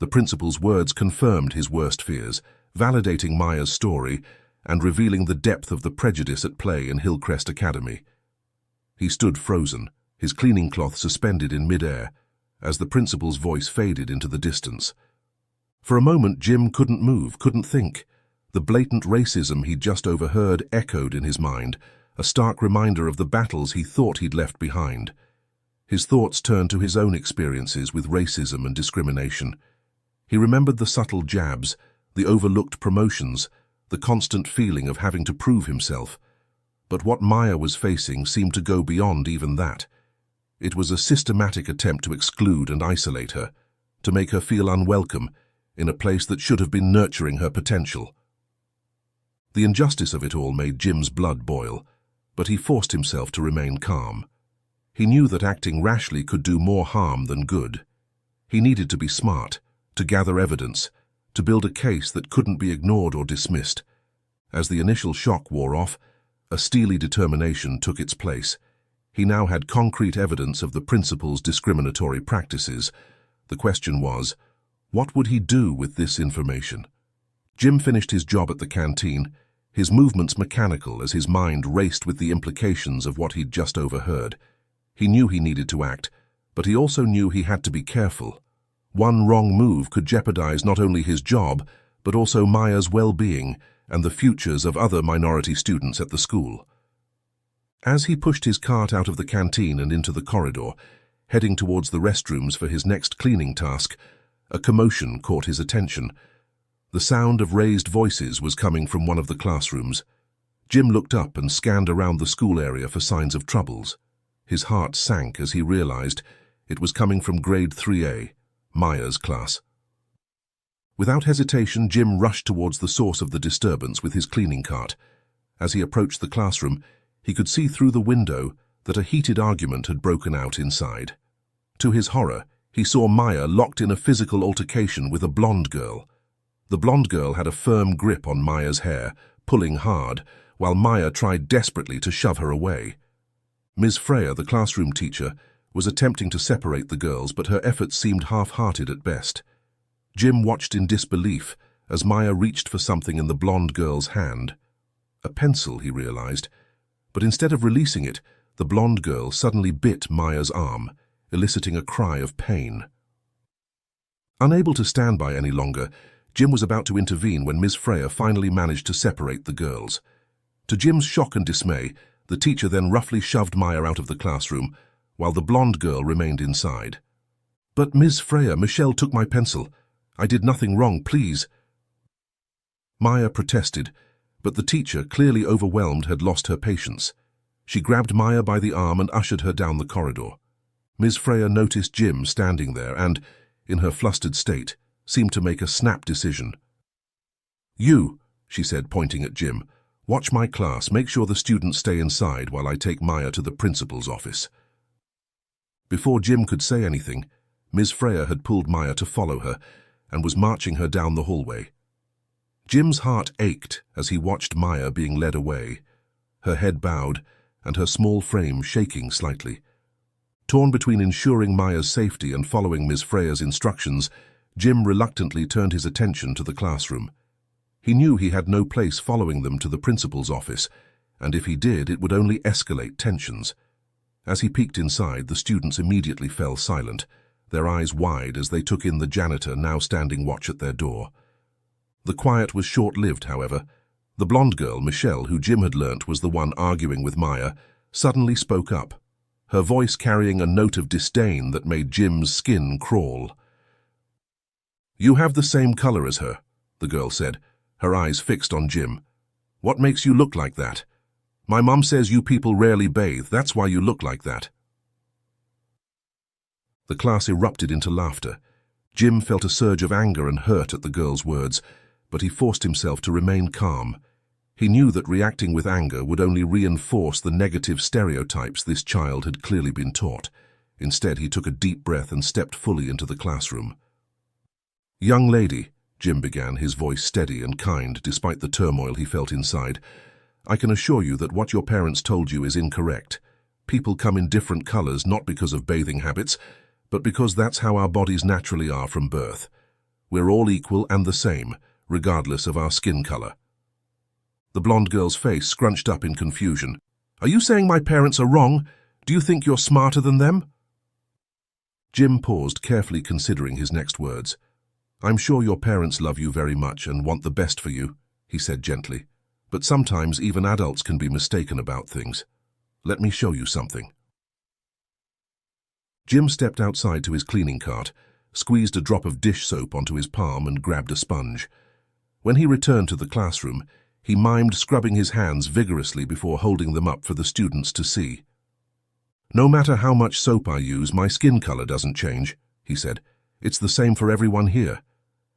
The principal's words confirmed his worst fears, validating Maya's story and revealing the depth of the prejudice at play in Hillcrest Academy. He stood frozen, his cleaning cloth suspended in mid-air, as the principal's voice faded into the distance. For a moment, Jim couldn't move, couldn't think. The blatant racism he'd just overheard echoed in his mind, a stark reminder of the battles he thought he'd left behind. His thoughts turned to his own experiences with racism and discrimination. He remembered the subtle jabs, the overlooked promotions, the constant feeling of having to prove himself. But what Maya was facing seemed to go beyond even that. It was a systematic attempt to exclude and isolate her, to make her feel unwelcome in a place that should have been nurturing her potential. The injustice of it all made Jim's blood boil, but he forced himself to remain calm. He knew that acting rashly could do more harm than good. He needed to be smart, to gather evidence, to build a case that couldn't be ignored or dismissed. As the initial shock wore off, a steely determination took its place. He now had concrete evidence of the principal's discriminatory practices. The question was, what would he do with this information? Jim finished his job at the canteen, his movements mechanical as his mind raced with the implications of what he'd just overheard. He knew he needed to act, but he also knew he had to be careful. One wrong move could jeopardize not only his job, but also Maya's well-being and the futures of other minority students at the school. As he pushed his cart out of the canteen and into the corridor, heading towards the restrooms for his next cleaning task, a commotion caught his attention. The sound of raised voices was coming from one of the classrooms. Jim looked up and scanned around the school area for signs of troubles. His heart sank as he realized it was coming from grade 3A, Maya's class. Without hesitation, Jim rushed towards the source of the disturbance with his cleaning cart. As he approached the classroom, he could see through the window that a heated argument had broken out inside. To his horror, he saw Maya locked in a physical altercation with a blonde girl. The blonde girl had a firm grip on Maya's hair, pulling hard, while Maya tried desperately to shove her away. Ms. Freya, the classroom teacher, was attempting to separate the girls, but her efforts seemed half-hearted at best. Jim watched in disbelief as Maya reached for something in the blonde girl's hand. A pencil, he realized, but instead of releasing it, the blonde girl suddenly bit Maya's arm, eliciting a cry of pain. Unable to stand by any longer, Jim was about to intervene when Ms. Freya finally managed to separate the girls. To Jim's shock and dismay, the teacher then roughly shoved Maya out of the classroom, while the blonde girl remained inside. "But Ms. Freya, Michelle took my pencil. I did nothing wrong, please." Maya protested, but the teacher, clearly overwhelmed, had lost her patience. She grabbed Maya by the arm and ushered her down the corridor. Ms. Freya noticed Jim standing there and, in her flustered state, seemed to make a snap decision. "You," she said, pointing at Jim, "watch my class. Make sure the students stay inside while I take Maya to the principal's office." Before Jim could say anything, Ms. Freya had pulled Maya to follow her and was marching her down the hallway. Jim's heart ached as he watched Maya being led away, her head bowed and her small frame shaking slightly. Torn between ensuring Maya's safety and following Ms. Freya's instructions, Jim reluctantly turned his attention to the classroom. He knew he had no place following them to the principal's office, and if he did, it would only escalate tensions. As he peeked inside, the students immediately fell silent, their eyes wide as they took in the janitor now standing watch at their door. The quiet was short-lived, however. The blonde girl, Michelle, who Jim had learnt was the one arguing with Maya, suddenly spoke up, her voice carrying a note of disdain that made Jim's skin crawl. "You have the same color as her," the girl said, her eyes fixed on Jim. "What makes you look like that? My mom says you people rarely bathe, that's why you look like that." The class erupted into laughter. Jim felt a surge of anger and hurt at the girl's words, but he forced himself to remain calm. He knew that reacting with anger would only reinforce the negative stereotypes this child had clearly been taught. Instead, he took a deep breath and stepped fully into the classroom. "Young lady," Jim began, his voice steady and kind despite the turmoil he felt inside, "I can assure you that what your parents told you is incorrect. People come in different colors not because of bathing habits, but because that's how our bodies naturally are from birth. We're all equal and the same, regardless of our skin color." The blonde girl's face scrunched up in confusion. "Are you saying my parents are wrong? Do you think you're smarter than them?" Jim paused, carefully considering his next words. "I'm sure your parents love you very much and want the best for you," he said gently. "But sometimes even adults can be mistaken about things. Let me show you something." Jim stepped outside to his cleaning cart, squeezed a drop of dish soap onto his palm and grabbed a sponge. When he returned to the classroom, he mimed scrubbing his hands vigorously before holding them up for the students to see. "No matter how much soap I use, my skin color doesn't change," he said. "It's the same for everyone here.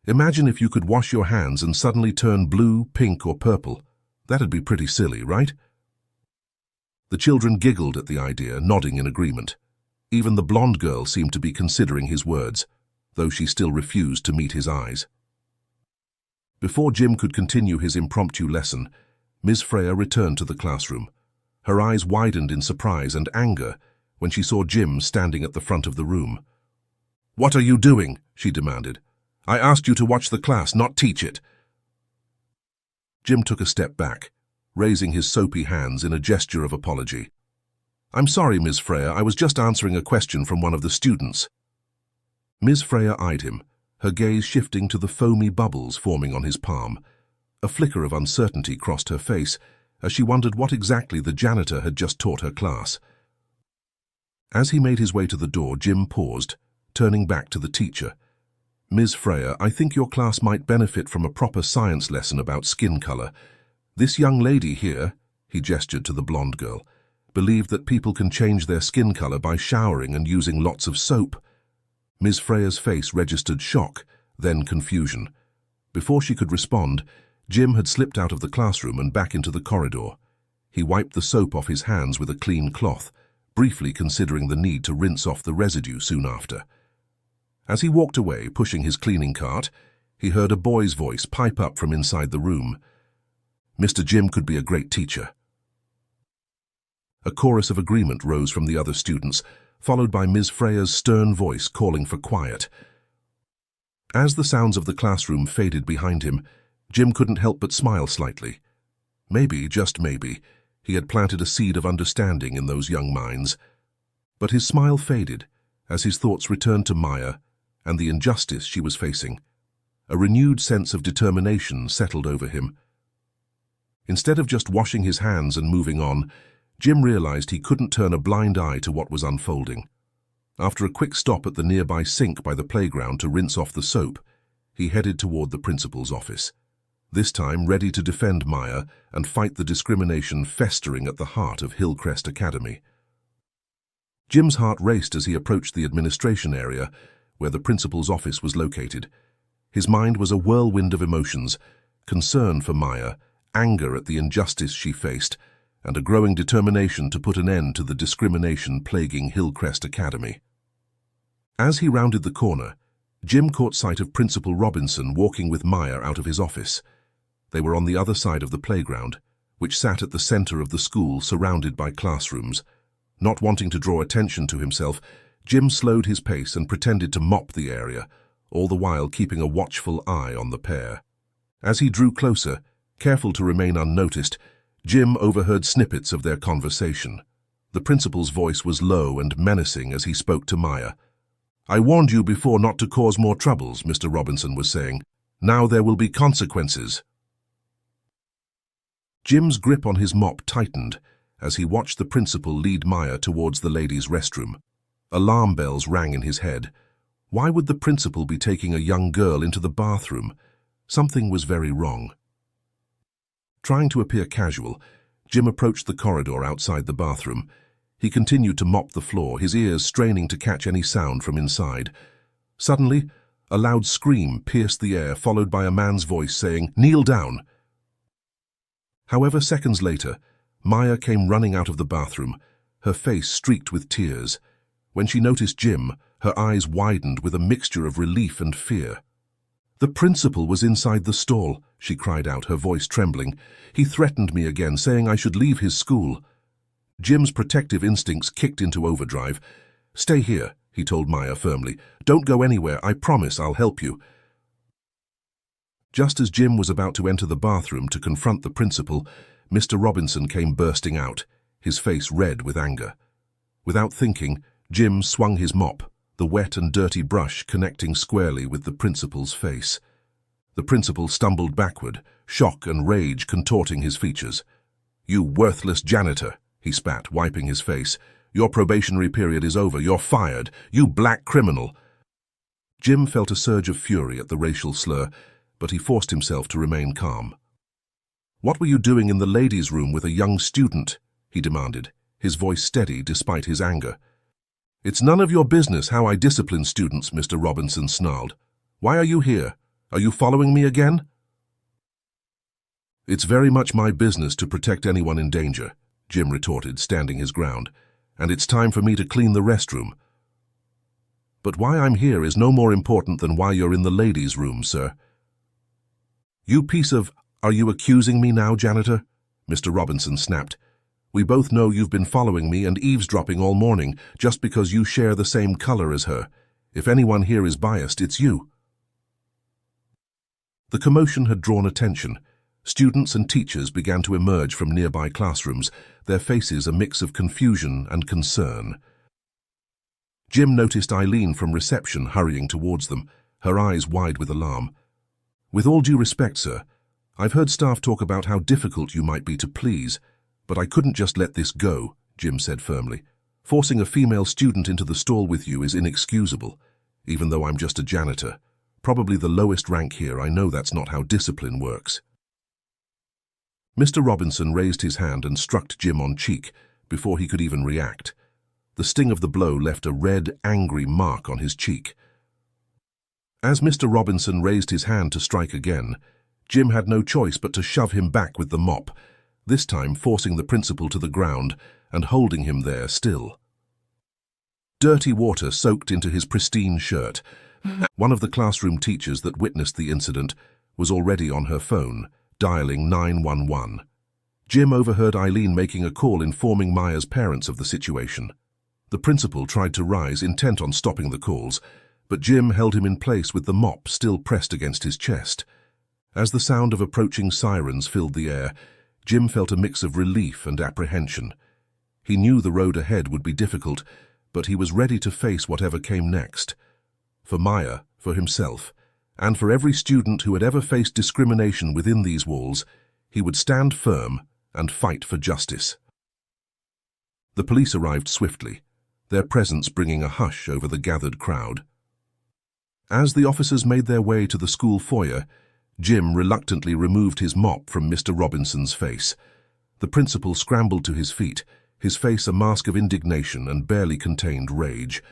Imagine if you could wash your hands and suddenly turn blue, pink, or purple. That'd be pretty silly, right?" The children giggled at the idea, nodding in agreement. Even the blonde girl seemed to be considering his words, though she still refused to meet his eyes. Before Jim could continue his impromptu lesson, Ms. Freya returned to the classroom. Her eyes widened in surprise and anger when she saw Jim standing at the front of the room. "What are you doing?" she demanded. "I asked you to watch the class, not teach it." Jim took a step back, raising his soapy hands in a gesture of apology. "I'm sorry, Ms. Freya, I was just answering a question from one of the students." Ms. Freya eyed him, her gaze shifting to the foamy bubbles forming on his palm. A flicker of uncertainty crossed her face as she wondered what exactly the janitor had just taught her class. As he made his way to the door, Jim paused, turning back to the teacher. "Ms. Freya, I think your class might benefit from a proper science lesson about skin color. This young lady here," he gestured to the blonde girl, "believed that people can change their skin color by showering and using lots of soap." Ms. Freya's face registered shock, then confusion. Before she could respond, Jim had slipped out of the classroom and back into the corridor. He wiped the soap off his hands with a clean cloth, briefly considering the need to rinse off the residue soon after. As he walked away, pushing his cleaning cart, he heard a boy's voice pipe up from inside the room. "Mr. Jim could be a great teacher." A chorus of agreement rose from the other students, followed by Ms. Freya's stern voice calling for quiet. As the sounds of the classroom faded behind him, Jim couldn't help but smile slightly. Maybe, just maybe, he had planted a seed of understanding in those young minds. But his smile faded as his thoughts returned to Maya and the injustice she was facing. A renewed sense of determination settled over him. Instead of just washing his hands and moving on, Jim realized he couldn't turn a blind eye to what was unfolding. After a quick stop at the nearby sink by the playground to rinse off the soap, he headed toward the principal's office, this time ready to defend Maya and fight the discrimination festering at the heart of Hillcrest Academy. Jim's heart raced as he approached the administration area, where the principal's office was located. His mind was a whirlwind of emotions: concern for Maya, anger at the injustice she faced, and a growing determination to put an end to the discrimination plaguing Hillcrest Academy. As he rounded the corner, Jim caught sight of Principal Robinson walking with Maya out of his office. They were on the other side of the playground, which sat at the center of the school surrounded by classrooms. Not wanting to draw attention to himself, Jim slowed his pace and pretended to mop the area, all the while keeping a watchful eye on the pair. As he drew closer, careful to remain unnoticed, Jim overheard snippets of their conversation. The principal's voice was low and menacing as he spoke to Maya. "I warned you before not to cause more troubles," Mr. Robinson was saying. "Now there will be consequences." Jim's grip on his mop tightened as he watched the principal lead Maya towards the ladies' restroom. Alarm bells rang in his head. Why would the principal be taking a young girl into the bathroom? Something was very wrong. Trying to appear casual, Jim approached the corridor outside the bathroom. He continued to mop the floor, his ears straining to catch any sound from inside. Suddenly, a loud scream pierced the air, followed by a man's voice saying, "Kneel down." However, seconds later, Maya came running out of the bathroom, her face streaked with tears. When she noticed Jim, her eyes widened with a mixture of relief and fear. "The principal was inside the stall," she cried out, her voice trembling. "He threatened me again, saying I should leave his school." Jim's protective instincts kicked into overdrive. "Stay here," he told Maya firmly. "Don't go anywhere. I promise I'll help you." Just as Jim was about to enter the bathroom to confront the principal, Mr. Robinson came bursting out, his face red with anger. Without thinking, Jim swung his mop, the wet and dirty brush connecting squarely with the principal's face. The principal stumbled backward, shock and rage contorting his features. "You worthless janitor," he spat, wiping his face. "Your probationary period is over. You're fired. You black criminal." Jim felt a surge of fury at the racial slur, but he forced himself to remain calm. "What were you doing in the ladies' room with a young student?" he demanded, his voice steady despite his anger. "It's none of your business how I discipline students," Mr. Robinson snarled. "Why are you here? Are you following me again?" "It's very much my business to protect anyone in danger," Jim retorted, standing his ground. "And it's time for me to clean the restroom. But why I'm here is no more important than why you're in the ladies' room, sir." "You piece of— Are you accusing me now, janitor?" Mr. Robinson snapped. "We both know you've been following me and eavesdropping all morning just because you share the same color as her. If anyone here is biased, it's you." The commotion had drawn attention. Students and teachers began to emerge from nearby classrooms, their faces a mix of confusion and concern. Jim noticed Eileen from reception hurrying towards them, her eyes wide with alarm. "With all due respect, sir, I've heard staff talk about how difficult you might be to please, but I couldn't just let this go," Jim said firmly. "Forcing a female student into the stall with you is inexcusable, even though I'm just a janitor. Probably the lowest rank here, I know that's not how discipline works." Mr. Robinson raised his hand and struck Jim on cheek before he could even react. The sting of the blow left a red, angry mark on his cheek. As Mr. Robinson raised his hand to strike again, Jim had no choice but to shove him back with the mop, this time forcing the principal to the ground and holding him there still. Dirty water soaked into his pristine shirt. One of the classroom teachers that witnessed the incident was already on her phone, dialing 911. Jim overheard Eileen making a call informing Maya's parents of the situation. The principal tried to rise, intent on stopping the calls, but Jim held him in place with the mop still pressed against his chest. As the sound of approaching sirens filled the air, Jim felt a mix of relief and apprehension. He knew the road ahead would be difficult, but he was ready to face whatever came next. for Maya, for himself, and for every student who had ever faced discrimination within these walls. He would stand firm and fight for justice. The police arrived swiftly, their presence bringing a hush over the gathered crowd. As the officers made their way to the school foyer, Jim reluctantly removed his mop from Mr. Robinson's face. The principal scrambled to his feet, his face a mask of indignation and barely contained rage.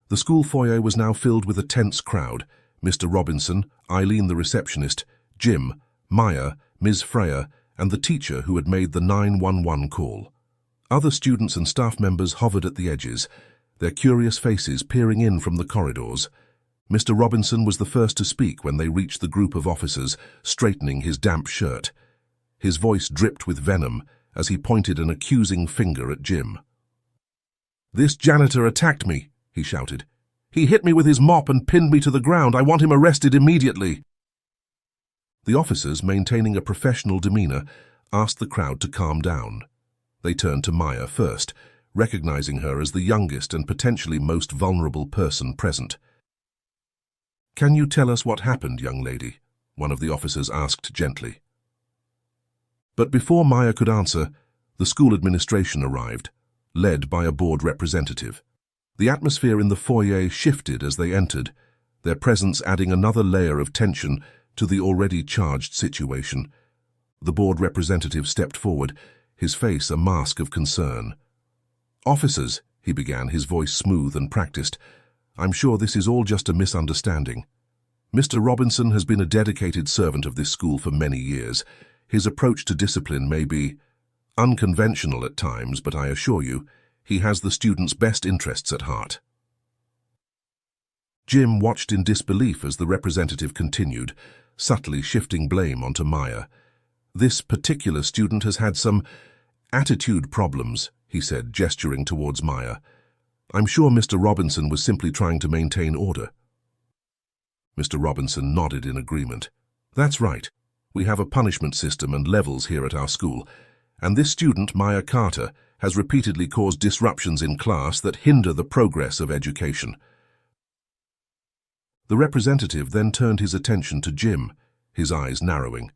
The school foyer was now filled with a tense crowd. Mr. Robinson, Eileen the receptionist, Jim, Maya, Ms. Freya, and the teacher who had made the 911 call. Other students and staff members hovered at the edges, their curious faces peering in from the corridors. Mr. Robinson was the first to speak when they reached the group of officers, straightening his damp shirt. His voice dripped with venom as he pointed an accusing finger at Jim. "This janitor attacked me," he shouted. "He hit me with his mop and pinned me to the ground. I want him arrested immediately." The officers, maintaining a professional demeanor, asked the crowd to calm down. They turned to Maya first, recognizing her as the youngest and potentially most vulnerable person present. "Can you tell us what happened, young lady?" one of the officers asked gently. But before Maya could answer, the school administration arrived, led by a board representative. The atmosphere in the foyer shifted as they entered, their presence adding another layer of tension to the already charged situation. The board representative stepped forward, his face a mask of concern. "Officers," he began, his voice smooth and practiced, "I'm sure this is all just a misunderstanding. Mr. Robinson has been a dedicated servant of this school for many years. His approach to discipline may be unconventional at times, but I assure you, he has the students' best interests at heart." Jim watched in disbelief as the representative continued, subtly shifting blame onto Maya. "This particular student has had some attitude problems," he said, gesturing towards Maya. "I'm sure Mr. Robinson was simply trying to maintain order." Mr. Robinson nodded in agreement. "That's right. We have a punishment system and levels here at our school, and this student, Maya Carter, has repeatedly caused disruptions in class that hinder the progress of education." The representative then turned his attention to Jim, his eyes narrowing.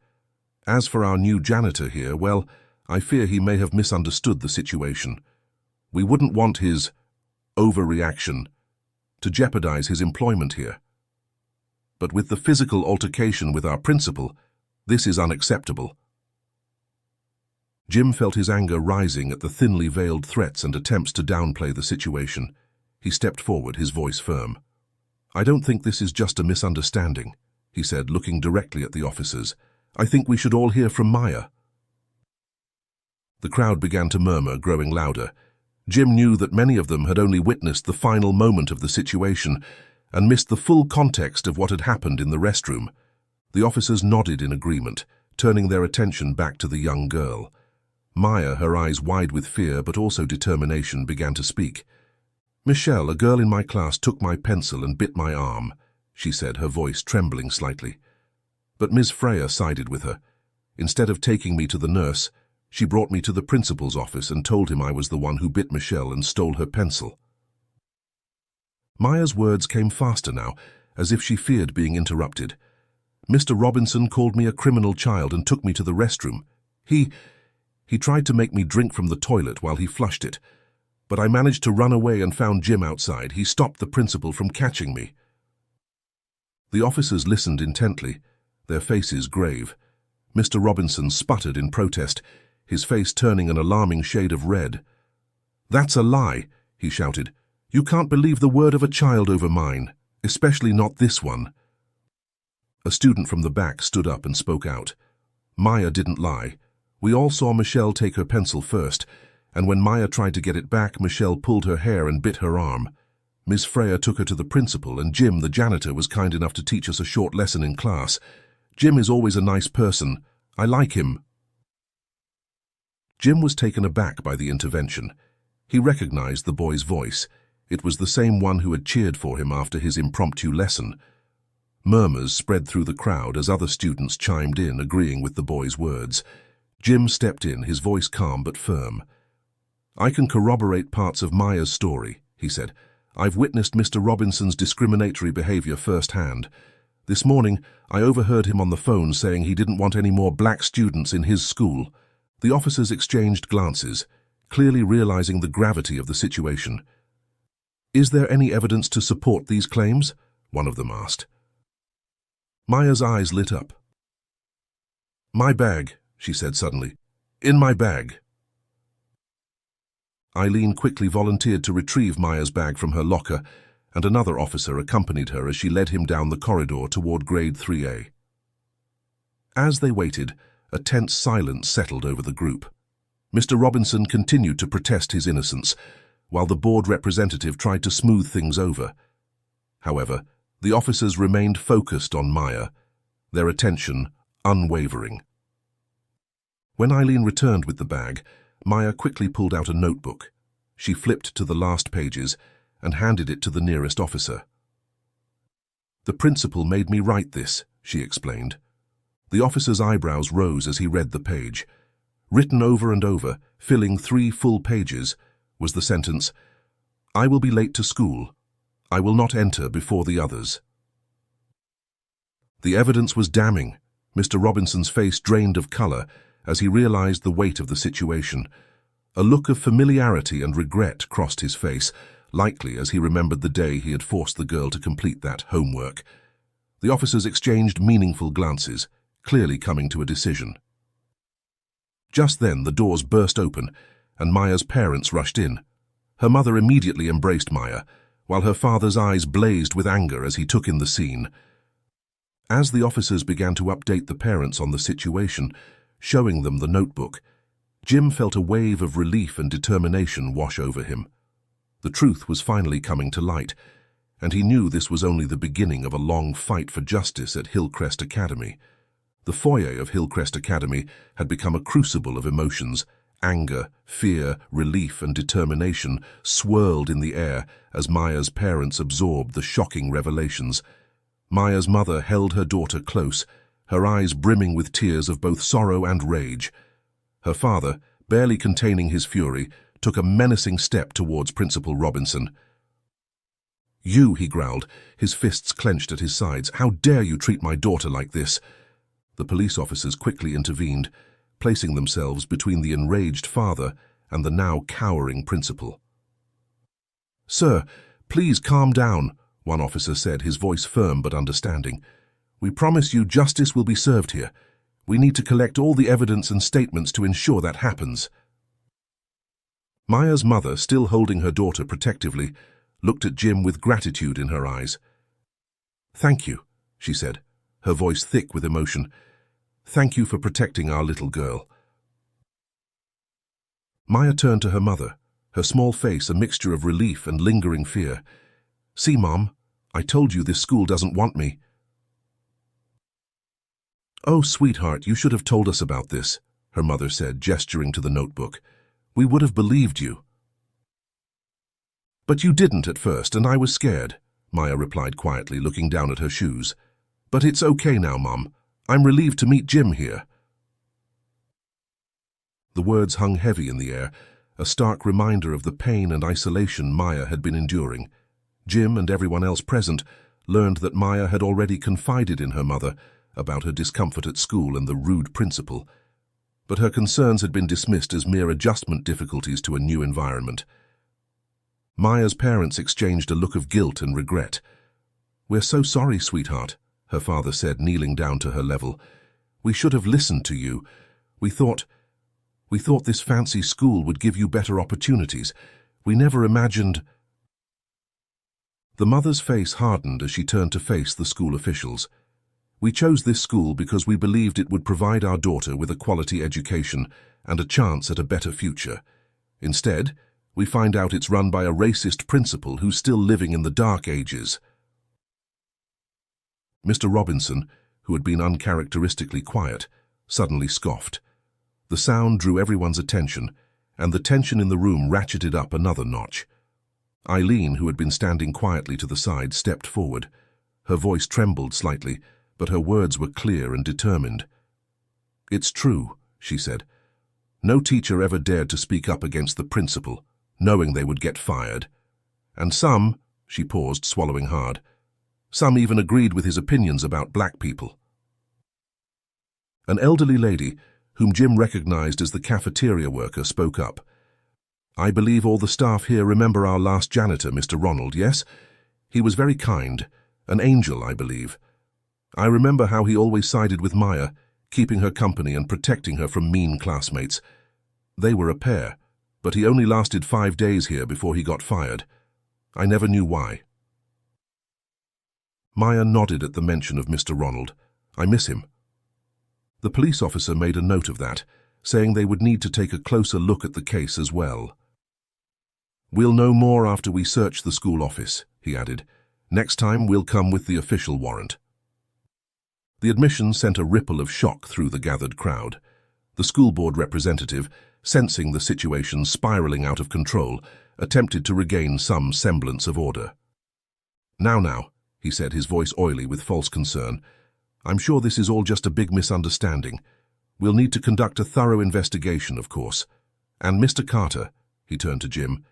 "As for our new janitor here, well, I fear he may have misunderstood the situation. We wouldn't want his overreaction to jeopardize his employment here. But with the physical altercation with our principal, this is unacceptable." Jim felt his anger rising at the thinly veiled threats and attempts to downplay the situation. He stepped forward, his voice firm. "I don't think this is just a misunderstanding," he said, looking directly at the officers. "I think we should all hear from Maya." The crowd began to murmur, growing louder. Jim knew that many of them had only witnessed the final moment of the situation and missed the full context of what had happened in the restroom. The officers nodded in agreement, turning their attention back to the young girl. Maya, her eyes wide with fear but also determination, began to speak. "Michelle, a girl in my class, took my pencil and bit my arm," she said, her voice trembling slightly. But Ms. Freya sided with her. "Instead of taking me to the nurse, she brought me to the principal's office and told him I was the one who bit Michelle and stole her pencil." Maya's words came faster now, as if she feared being interrupted. "Mr. Robinson called me a criminal child and took me to the restroom. He tried to make me drink from the toilet while he flushed it. But I managed to run away and found Jim outside. He stopped the principal from catching me." The officers listened intently, their faces grave. Mr. Robinson sputtered in protest, his face turning an alarming shade of red. "That's a lie," he shouted. "You can't believe the word of a child over mine, especially not this one." A student from the back stood up and spoke out. "Maya didn't lie. We all saw Michelle take her pencil first, and when Maya tried to get it back, Michelle pulled her hair and bit her arm. Ms. Freya took her to the principal, and Jim, the janitor, was kind enough to teach us a short lesson in class. Jim is always a nice person. I like him." Jim was taken aback by the intervention. He recognized the boy's voice. It was the same one who had cheered for him after his impromptu lesson. Murmurs spread through the crowd as other students chimed in, agreeing with the boy's words. Jim stepped in, his voice calm but firm. "I can corroborate parts of Maya's story," he said. I've witnessed Mr. Robinson's discriminatory behavior firsthand. This morning, I overheard him on the phone saying he didn't want any more black students in his school. The officers exchanged glances, clearly realizing the gravity of the situation. Is there any evidence to support these claims? One of them asked. Maya's eyes lit up. My bag, she said suddenly. In my bag. Eileen quickly volunteered to retrieve Maya's bag from her locker, and another officer accompanied her as she led him down the corridor toward Grade 3A. As they waited, a tense silence settled over the group. Mr. Robinson continued to protest his innocence, while the board representative tried to smooth things over. However, the officers remained focused on Maya, their attention unwavering. When Eileen returned with the bag, Maya quickly pulled out a notebook. She flipped to the last pages and handed it to the nearest officer. The principal made me write this, she explained. The officer's eyebrows rose as he read the page. Written over and over, filling 3 full pages, was the sentence, I will be late to school. I will not enter before the others. The evidence was damning. Mr. Robinson's face drained of color as he realized the weight of the situation. A look of familiarity and regret crossed his face, likely as he remembered the day he had forced the girl to complete that homework. The officers exchanged meaningful glances, clearly coming to a decision. Just then the doors burst open, and Maya's parents rushed in. Her mother immediately embraced Maya, while her father's eyes blazed with anger as he took in the scene. As the officers began to update the parents on the situation, showing them the notebook, Jim felt a wave of relief and determination wash over him. The truth was finally coming to light, and he knew this was only the beginning of a long fight for justice at Hillcrest Academy. The foyer of Hillcrest Academy had become a crucible of emotions. Anger, fear, relief, and determination swirled in the air as Maya's parents absorbed the shocking revelations. Maya's mother held her daughter close, her eyes brimming with tears of both sorrow and rage. Her father, barely containing his fury, took a menacing step towards Principal Robinson. You, he growled, his fists clenched at his sides. How dare you treat my daughter like this? The police officers quickly intervened, placing themselves between the enraged father and the now cowering principal. Sir, please calm down, one officer said, his voice firm but understanding. We promise you justice will be served here. We need to collect all the evidence and statements to ensure that happens. Maya's mother, still holding her daughter protectively, looked at Jim with gratitude in her eyes. Thank you, she said, her voice thick with emotion. Thank you for protecting our little girl. Maya turned to her mother, her small face a mixture of relief and lingering fear. See, Mom, I told you this school doesn't want me. Oh, sweetheart, you should have told us about this, her mother said, gesturing to the notebook. We would have believed you. But you didn't at first, and I was scared, Maya replied quietly, looking down at her shoes. But it's okay now, Mom. I'm relieved to meet Jim here. The words hung heavy in the air, a stark reminder of the pain and isolation Maya had been enduring. Jim and everyone else present learned that Maya had already confided in her mother about her discomfort at school and the rude principal, but her concerns had been dismissed as mere adjustment difficulties to a new environment. Maya's parents exchanged a look of guilt and regret. We're so sorry, sweetheart, her father said, kneeling down to her level. We should have listened to you. We thought this fancy school would give you better opportunities. We never imagined... The mother's face hardened as she turned to face the school officials. We chose this school because we believed it would provide our daughter with a quality education and a chance at a better future. Instead, we find out it's run by a racist principal who's still living in the dark ages. Mr. Robinson, who had been uncharacteristically quiet, suddenly scoffed. The sound drew everyone's attention, and the tension in the room ratcheted up another notch. Eileen, who had been standing quietly to the side, stepped forward. Her voice trembled slightly, but her words were clear and determined. It's true, she said. No teacher ever dared to speak up against the principal, knowing they would get fired. And some, She paused, swallowing hard. Some even agreed with his opinions about black people. An elderly lady, whom Jim recognized as the cafeteria worker, spoke up. I believe all the staff here remember our last janitor, Mr. Ronald, yes? He was very kind, an angel, I believe. I remember how he always sided with Maya, keeping her company and protecting her from mean classmates. They were a pair, but he only lasted 5 days here before he got fired. I never knew why. Maya nodded at the mention of Mr. Ronald. I miss him. The police officer made a note of that, saying they would need to take a closer look at the case as well. We'll know more after we search the school office, he added. Next time we'll come with the official warrant. The admission sent a ripple of shock through the gathered crowd. The school board representative, sensing the situation spiraling out of control, attempted to regain some semblance of order. Now, he said, his voice oily with false concern. I'm sure this is all just a big misunderstanding. We'll need to conduct a thorough investigation, of course. And Mr. Carter, he turned to Jim,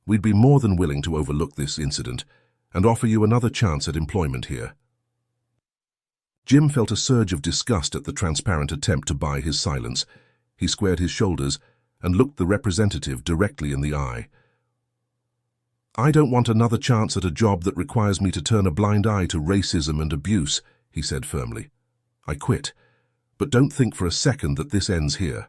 we'd be more than willing to overlook this incident and offer you another chance at employment here. Jim felt a surge of disgust at the transparent attempt to buy his silence. He squared his shoulders and looked the representative directly in the eye. I don't want another chance at a job that requires me to turn a blind eye to racism and abuse, he said firmly. I quit, but don't think for a second that this ends here.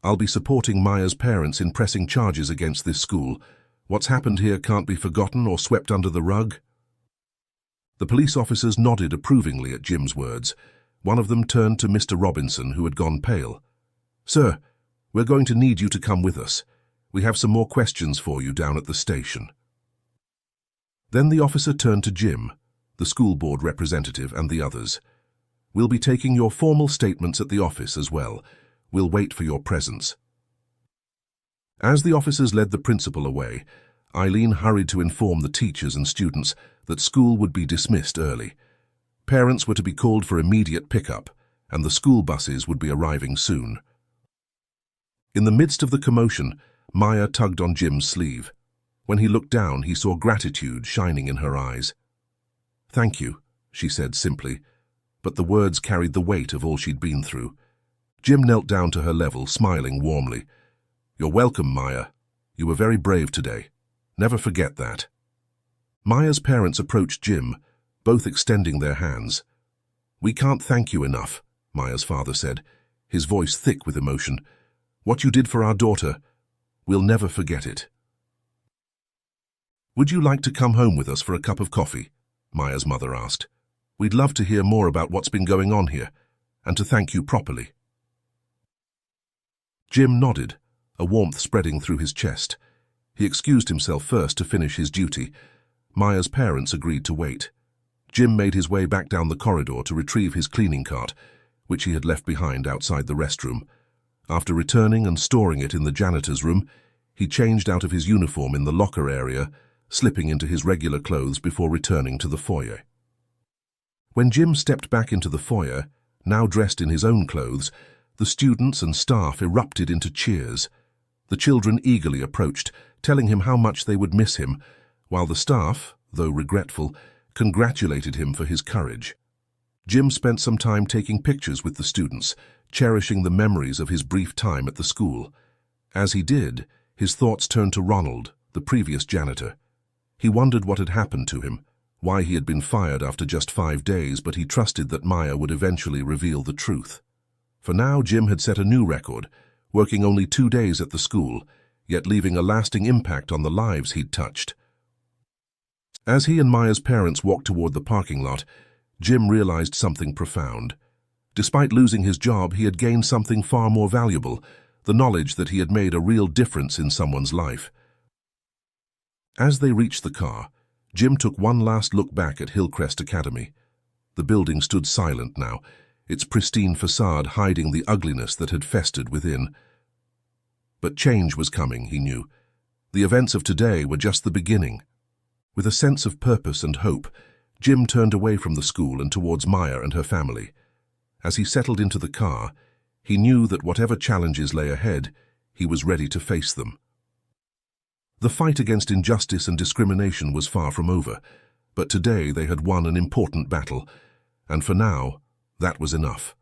I'll be supporting Maya's parents in pressing charges against this school. What's happened here can't be forgotten or swept under the rug. The police officers nodded approvingly at Jim's words. One of them turned to Mr. Robinson, who had gone pale. Sir, we're going to need you to come with us. We have some more questions for you down at the station. Then the officer turned to Jim, the school board representative, and the others. We'll be taking your formal statements at the office as well. We'll wait for your presence. As the officers led the principal away, Eileen hurried to inform the teachers and students that school would be dismissed early. Parents were to be called for immediate pickup, and the school buses would be arriving soon. In the midst of the commotion, Maya tugged on Jim's sleeve. When he looked down, he saw gratitude shining in her eyes. Thank you, she said simply, but the words carried the weight of all she'd been through. Jim knelt down to her level, smiling warmly. You're welcome, Maya. You were very brave today. Never forget that. Maya's parents approached Jim, both extending their hands. We can't thank you enough, Maya's father said, his voice thick with emotion. What you did for our daughter, we'll never forget it. Would you like to come home with us for a cup of coffee? Maya's mother asked. We'd love to hear more about what's been going on here, and to thank you properly. Jim nodded, a warmth spreading through his chest. He excused himself first to finish his duty. Maya's parents agreed to wait. Jim made his way back down the corridor to retrieve his cleaning cart, which he had left behind outside the restroom. After returning and storing it in the janitor's room, he changed out of his uniform in the locker area, slipping into his regular clothes before returning to the foyer. When Jim stepped back into the foyer, now dressed in his own clothes, the students and staff erupted into cheers. The children eagerly approached, telling him how much they would miss him, while the staff, though regretful, congratulated him for his courage. Jim spent some time taking pictures with the students, cherishing the memories of his brief time at the school. As he did, his thoughts turned to Ronald, the previous janitor. He wondered what had happened to him, why he had been fired after just 5 days, but he trusted that Maya would eventually reveal the truth. For now, Jim had set a new record, working only 2 days at the school, yet leaving a lasting impact on the lives he'd touched. As he and Maya's parents walked toward the parking lot, Jim realized something profound. Despite losing his job, he had gained something far more valuable, the knowledge that he had made a real difference in someone's life. As they reached the car, Jim took one last look back at Hillcrest Academy. The building stood silent now, its pristine facade hiding the ugliness that had festered within. But change was coming, he knew. The events of today were just the beginning. With a sense of purpose and hope, Jim turned away from the school and towards Maya and her family. As he settled into the car, he knew that whatever challenges lay ahead, he was ready to face them. The fight against injustice and discrimination was far from over, but today they had won an important battle, and for now, that was enough.